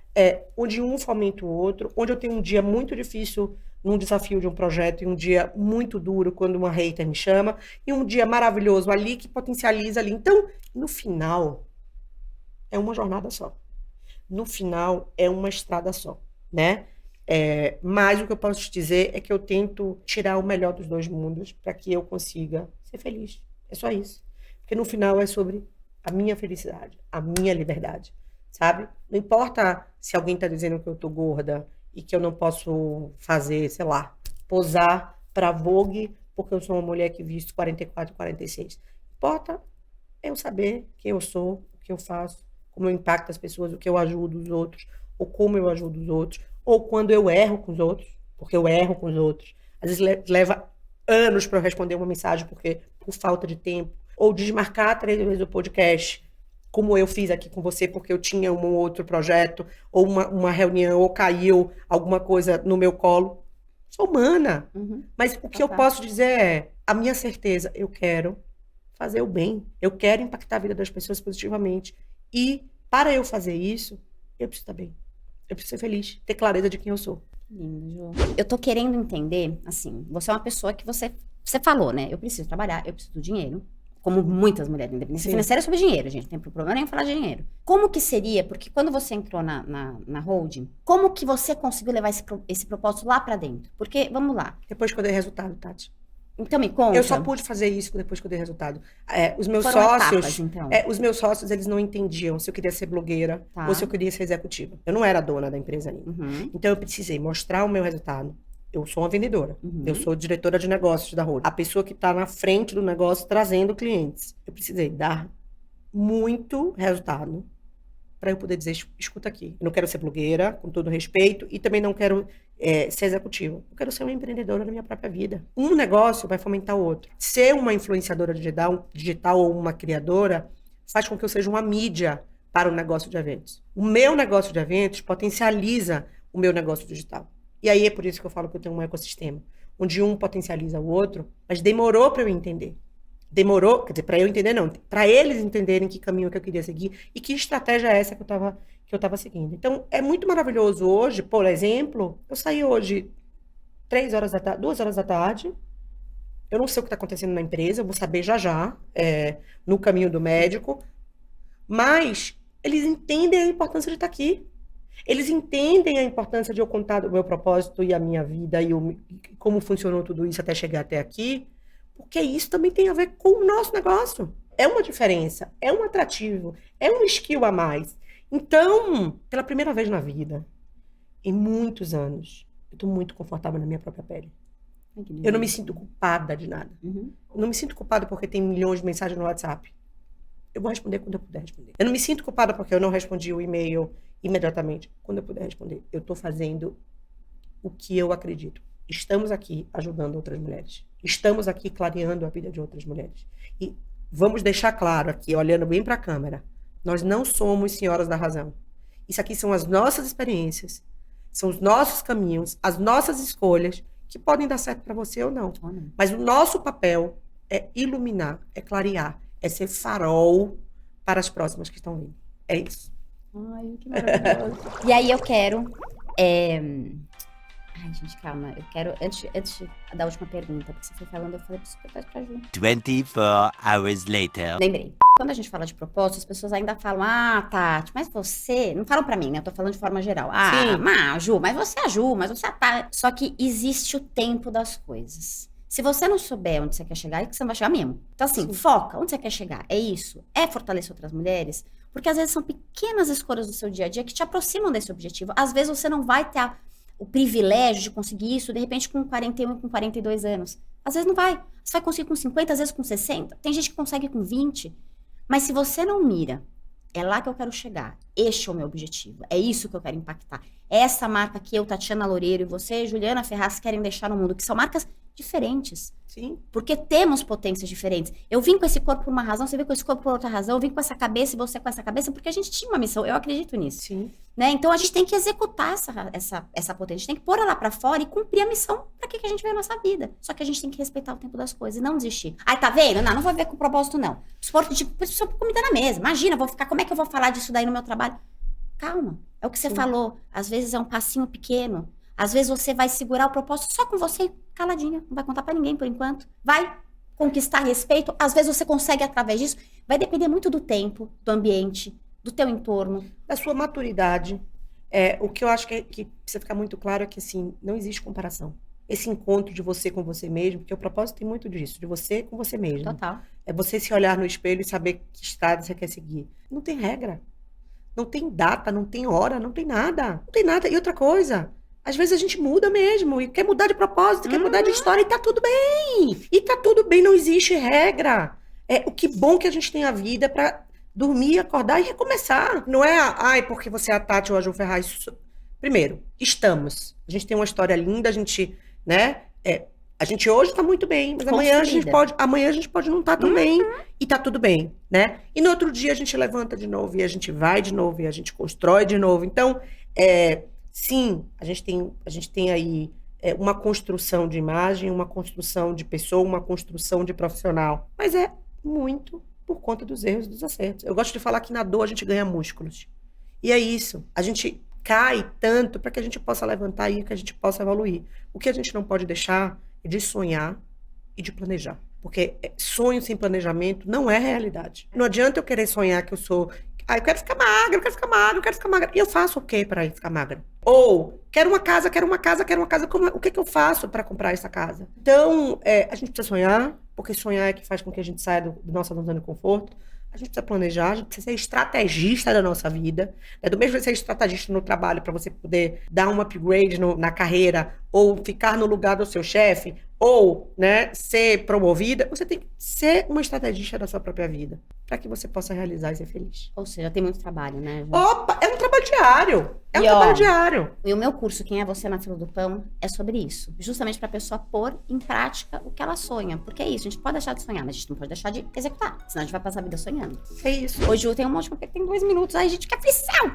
onde um fomenta o outro, onde eu tenho um dia muito difícil num desafio de um projeto e um dia muito duro quando uma hater me chama e um dia maravilhoso ali que potencializa ali. Então, no final, é uma jornada só. No final, é uma estrada só, né? Mas o que eu posso te dizer é que eu tento tirar o melhor dos dois mundos para que eu consiga ser feliz. É só isso. Porque no final é sobre a minha felicidade, a minha liberdade, sabe? Não importa se alguém está dizendo que eu tô gorda e que eu não posso fazer, sei lá, posar para Vogue porque eu sou uma mulher que visto 44, 46. Importa eu saber quem eu sou, o que eu faço, como eu impacto as pessoas, o que eu ajudo os outros, ou como eu ajudo os outros, ou quando eu erro com os outros, porque eu erro com os outros. Às vezes leva anos para eu responder uma mensagem por falta de tempo, ou desmarcar 3 vezes o podcast como eu fiz aqui com você, porque eu tinha um outro projeto, ou uma reunião, ou caiu alguma coisa no meu colo. Sou humana. Mas o que eu posso dizer é, a minha certeza, eu quero fazer o bem. Eu quero impactar a vida das pessoas positivamente. E para eu fazer isso, eu preciso estar bem. Eu preciso ser feliz, ter clareza de quem eu sou. Lindo, Ju. Eu tô querendo entender, assim, você é uma pessoa que você falou, né? Eu preciso trabalhar, eu preciso do dinheiro. Como muitas mulheres, independência financeira é sobre dinheiro, gente. Não tem problema nenhum falar de dinheiro. Como que seria, porque quando você entrou na holding, como que você conseguiu levar esse propósito lá pra dentro? Porque, vamos lá. Depois que eu dei resultado, Tati. Então me conta. Eu só pude fazer isso depois que eu dei resultado. Os meus Foram sócios, etapas, então. Os meus sócios, eles não entendiam se eu queria ser blogueira ou se eu queria ser executiva. Eu não era dona da empresa ainda. Então eu precisei mostrar o meu resultado. Eu sou uma vendedora. Eu sou diretora de negócios da Holding. A pessoa que está na frente do negócio trazendo clientes. Eu precisei dar muito resultado para eu poder dizer, escuta aqui, eu não quero ser blogueira, com todo respeito, e também não quero ser executiva. Eu quero ser uma empreendedora na minha própria vida. Um negócio vai fomentar o outro. Ser uma influenciadora digital ou uma criadora faz com que eu seja uma mídia para o negócio de eventos. O meu negócio de eventos potencializa o meu negócio digital. E aí é por isso que eu falo que eu tenho um ecossistema, onde um potencializa o outro, mas demorou para eu entender. Demorou, quer dizer, para eu entender não, para eles entenderem que caminho que eu queria seguir e que estratégia é essa que eu tava seguindo. Então, é muito maravilhoso hoje, por exemplo, eu saí hoje 2 horas da tarde, eu não sei o que está acontecendo na empresa, eu vou saber já, no caminho do médico, mas eles entendem a importância de estar aqui. Eles entendem a importância de eu contar do meu propósito e a minha vida e como funcionou tudo isso até chegar até aqui, porque isso também tem a ver com o nosso negócio. É uma diferença, é um atrativo, é um skill a mais. Então, pela primeira vez na vida, em muitos anos, eu estou muito confortável na minha própria pele. Eu não me sinto culpada de nada. Eu não me sinto culpada porque tem milhões de mensagens no WhatsApp. Eu vou responder quando eu puder responder. Eu não me sinto culpada porque eu não respondi o e-mail imediatamente. Quando eu puder responder, eu estou fazendo o que eu acredito. Estamos aqui ajudando outras mulheres. Estamos aqui clareando a vida de outras mulheres. E vamos deixar claro aqui, olhando bem para a câmera, nós não somos senhoras da razão. Isso aqui são as nossas experiências, são os nossos caminhos, as nossas escolhas, que podem dar certo para você ou não. Mas o nosso papel é iluminar, é clarear, é ser farol para as próximas que estão vindo. É isso. Ai, que maravilhoso. E aí eu quero... Ai, gente, calma. Eu quero... Antes da última pergunta, porque você foi falando, eu falei, preciso perguntar pra Ju. 24 hours later. Lembrei. Quando a gente fala de propósito, as pessoas ainda falam, Tati, mas você... Não falam pra mim, né? Eu tô falando de forma geral. Ju, mas você é a Ju, mas você é a Tati. Só que existe o tempo das coisas. Se você não souber onde você quer chegar, é que você não vai chegar mesmo. Então, assim, foca. Onde você quer chegar? É isso? É fortalecer outras mulheres? Porque, às vezes, são pequenas escolhas do seu dia a dia que te aproximam desse objetivo. Às vezes, você não vai ter o privilégio de conseguir isso, de repente, com 41, com 42 anos. Às vezes, não vai. Você vai conseguir com 50, às vezes com 60. Tem gente que consegue com 20. Mas se você não mira, é lá que eu quero chegar. Este é o meu objetivo. É isso que eu quero impactar. É essa marca que eu, Tatiana Loureiro, e você, Juliana Ferraz, querem deixar no mundo, que são marcas diferentes. Sim. Porque temos potências diferentes. Eu vim com esse corpo por uma razão, você veio com esse corpo por outra razão, eu vim com essa cabeça e você com essa cabeça, porque a gente tinha uma missão. Eu acredito nisso. Sim. Né? Então a gente tem que executar essa potência, a gente tem que pôr ela pra fora e cumprir a missão pra que a gente veio a nossa vida. Só que a gente tem que respeitar o tempo das coisas e não desistir. Ai, tá vendo? Não vou ver com propósito, não. Esporte de pessoa por comida na mesa. Imagina, como é que eu vou falar disso daí no meu trabalho? Calma. É o que você falou. Às vezes é um passinho pequeno. Às vezes você vai segurar o propósito só com você, caladinha. Não vai contar pra ninguém por enquanto. Vai conquistar respeito. Às vezes você consegue através disso. Vai depender muito do tempo, do ambiente, do teu entorno. Da sua maturidade. O que eu acho que precisa ficar muito claro é que, assim, não existe comparação. Esse encontro de você com você mesmo, porque o propósito tem muito disso, de você com você mesmo. Total. É você se olhar no espelho e saber que estrada você quer seguir. Não tem regra. Não tem data, não tem hora, não tem nada. Não tem nada. E outra coisa... Às vezes a gente muda mesmo, e quer mudar de propósito, quer mudar de história, e tá tudo bem. E tá tudo bem, não existe regra. O que bom que a gente tem a vida pra dormir, acordar e recomeçar. Não é, porque você é a Tati ou a Ju Ferraz. Primeiro, estamos. A gente tem uma história linda, a gente, né, A gente hoje tá muito bem, mas amanhã a gente pode não estar tão bem e tá tudo bem, né? E no outro dia a gente levanta de novo e a gente vai de novo e a gente constrói de novo. Então, sim, a gente tem aí uma construção de imagem, uma construção de pessoa, uma construção de profissional, mas é muito por conta dos erros e dos acertos. Eu gosto de falar que na dor a gente ganha músculos. E é isso. A gente cai tanto para que a gente possa levantar e que a gente possa evoluir. O que a gente não pode deixar é de sonhar e de planejar. Porque sonho sem planejamento não é realidade. Não adianta eu querer sonhar que eu sou... eu quero ficar magra, eu quero ficar magra, eu quero ficar magra. E eu faço o quê para ficar magra? Ou, quero uma casa. O que eu faço para comprar essa casa? Então, a gente precisa sonhar, porque sonhar é que faz com que a gente saia do nossa zona de conforto. A gente precisa planejar, a gente precisa ser estrategista da nossa vida. Do mesmo jeito que ser estrategista no trabalho, para você poder dar um upgrade na carreira, ou ficar no lugar do seu chefe, ou, né, ser promovida, você tem que ser uma estrategista da sua própria vida, para que você possa realizar e ser feliz. Ou seja, tem muito trabalho, né, Ju? Opa, é um trabalho diário. Trabalho diário. E o meu curso, Quem é Você na Fila do Pão, é sobre isso. Justamente para a pessoa pôr em prática o que ela sonha. Porque é isso, a gente pode deixar de sonhar, mas a gente não pode deixar de executar. Senão a gente vai passar a vida sonhando. É isso. Hoje eu tenho um monte, porque tem 2 minutos. Ai, gente, que aflição!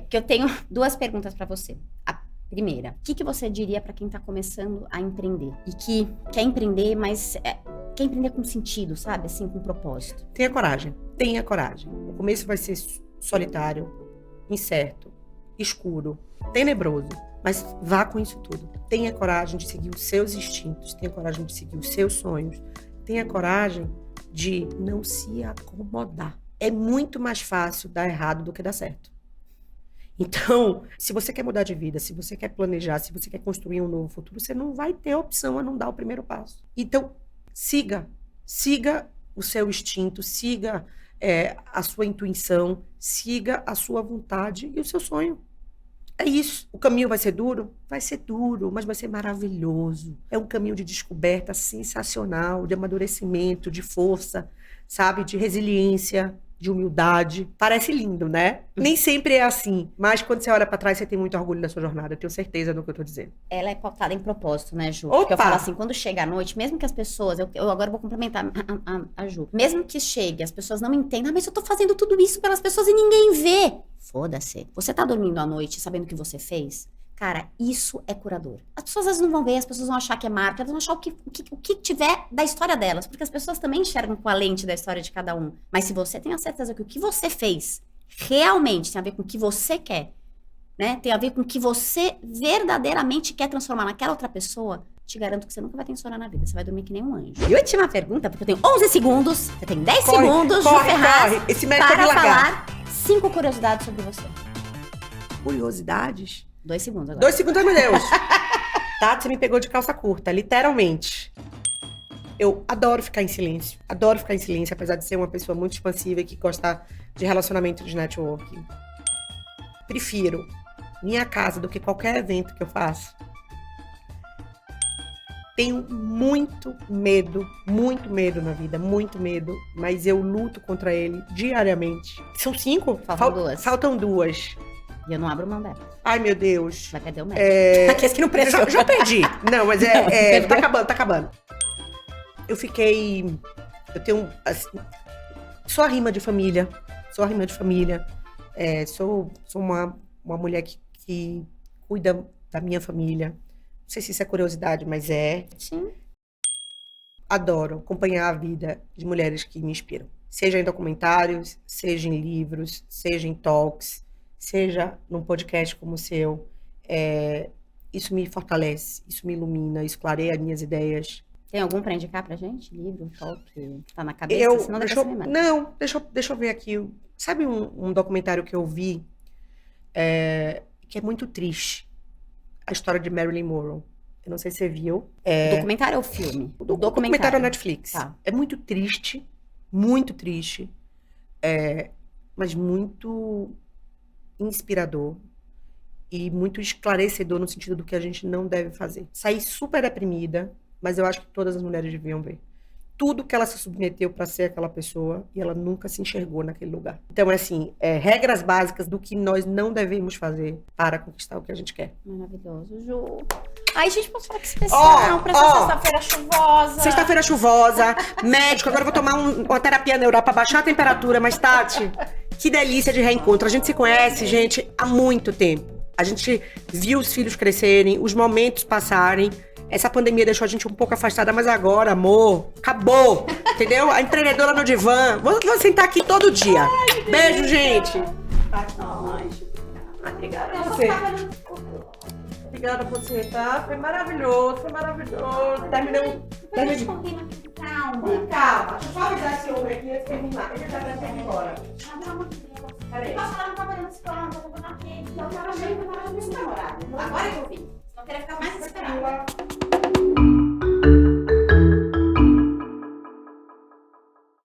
Que eu tenho 2 perguntas para você. A primeira, o que você diria para quem tá começando a empreender? E que quer empreender, mas quer empreender com sentido, sabe? Assim, com propósito. Tenha coragem. Tenha coragem. O começo vai ser solitário, incerto, escuro, tenebroso, mas vá com isso tudo. Tenha coragem de seguir os seus instintos, tenha coragem de seguir os seus sonhos, tenha coragem de não se acomodar. É muito mais fácil dar errado do que dar certo. Então, se você quer mudar de vida, se você quer planejar, se você quer construir um novo futuro, você não vai ter opção a não dar o primeiro passo. Então, siga o seu instinto, siga a sua intuição, siga a sua vontade e o seu sonho. É isso. O caminho vai ser duro? Vai ser duro, mas vai ser maravilhoso. É um caminho de descoberta sensacional, de amadurecimento, de força, sabe? De resiliência, de humildade. Parece lindo, né? Nem sempre é assim, mas quando você olha pra trás, você tem muito orgulho da sua jornada. Eu tenho certeza do que eu tô dizendo. Ela é pautada em propósito, né, Ju? Opa! Porque eu falo assim, quando chega a noite, mesmo que as pessoas... Eu agora vou complementar a Ju. Mesmo que chegue, as pessoas não entendam. Mas eu tô fazendo tudo isso pelas pessoas e ninguém vê. Foda-se. Você tá dormindo à noite sabendo o que você fez? Cara, isso é curador. As pessoas às vezes não vão ver, as pessoas vão achar que é marca, elas vão achar o que tiver da história delas, porque as pessoas também enxergam com a lente da história de cada um. Mas se você tem a certeza que o que você fez realmente tem a ver com o que você quer, né? Tem a ver com o que você verdadeiramente quer transformar naquela outra pessoa, te garanto que você nunca vai ter insônia na vida. Você vai dormir que nem um anjo. E última pergunta, porque eu tenho 11 segundos, você tem 10 segundos, Ju Ferraz, Esse médico para vai falar 5 curiosidades sobre você. Curiosidades? 2 segundos agora. 2 segundos, ai meu Deus. Tá, você me pegou de calça curta, literalmente. Eu adoro ficar em silêncio. Adoro ficar em silêncio, apesar de ser uma pessoa muito expansiva e que gosta de relacionamento de networking. Prefiro minha casa do que qualquer evento que eu faço. Tenho muito medo na vida, muito medo, mas eu luto contra ele diariamente. São 5? Faltam 2. E eu não abro mão dela. Ai, meu Deus. Vai perder o médico. Aqueles que não prestam. Já perdi. Não, mas tá acabando. Eu tenho, assim, sou a rima de família. Sou uma mulher que cuida da minha família. Não sei se isso é curiosidade, mas é. Sim. Adoro acompanhar a vida de mulheres que me inspiram. Seja em documentários, seja em livros, seja em talks, seja num podcast como o seu. Isso me fortalece, isso me ilumina, isso clareia minhas ideias. Tem algum para indicar pra gente? Livro, talk, tá na cabeça? Senão deixa eu ver aqui. Sabe um documentário que eu vi que é muito triste? A história de Marilyn Monroe. Eu não sei se você viu. Documentário ou filme? O documentário da Netflix. Tá. É muito triste, mas muito inspirador e muito esclarecedor no sentido do que a gente não deve fazer. Saí super deprimida, mas eu acho que todas as mulheres deviam ver. tudo que ela se submeteu para ser aquela pessoa e ela nunca se enxergou naquele lugar. Então, é assim, regras básicas do que nós não devemos fazer para conquistar o que a gente quer. Maravilhoso, Ju. Ai, gente, posso falar que especial pra essa sexta-feira chuvosa. Sexta-feira chuvosa, médico, agora eu vou tomar uma terapia neural pra baixar a temperatura, mas Tati, que delícia de reencontro. A gente se conhece, gente, há muito tempo. A gente viu os filhos crescerem, os momentos passarem. Essa pandemia deixou a gente um pouco afastada, mas agora, amor, acabou, entendeu? A empreendedora no divã. Vou sentar aqui todo dia. Ai, beijo, gente. Obrigada a você. Obrigada por você, tá? Foi maravilhoso, foi maravilhoso. Terminou. Com calma. Deixa eu só avisar esse homem aqui antes de terminar. Ele já vai ter embora. Peraí. Posso falar no trabalhando esse plano, eu vou na frente. Eu tava achando que eu tava muito namorado. Agora que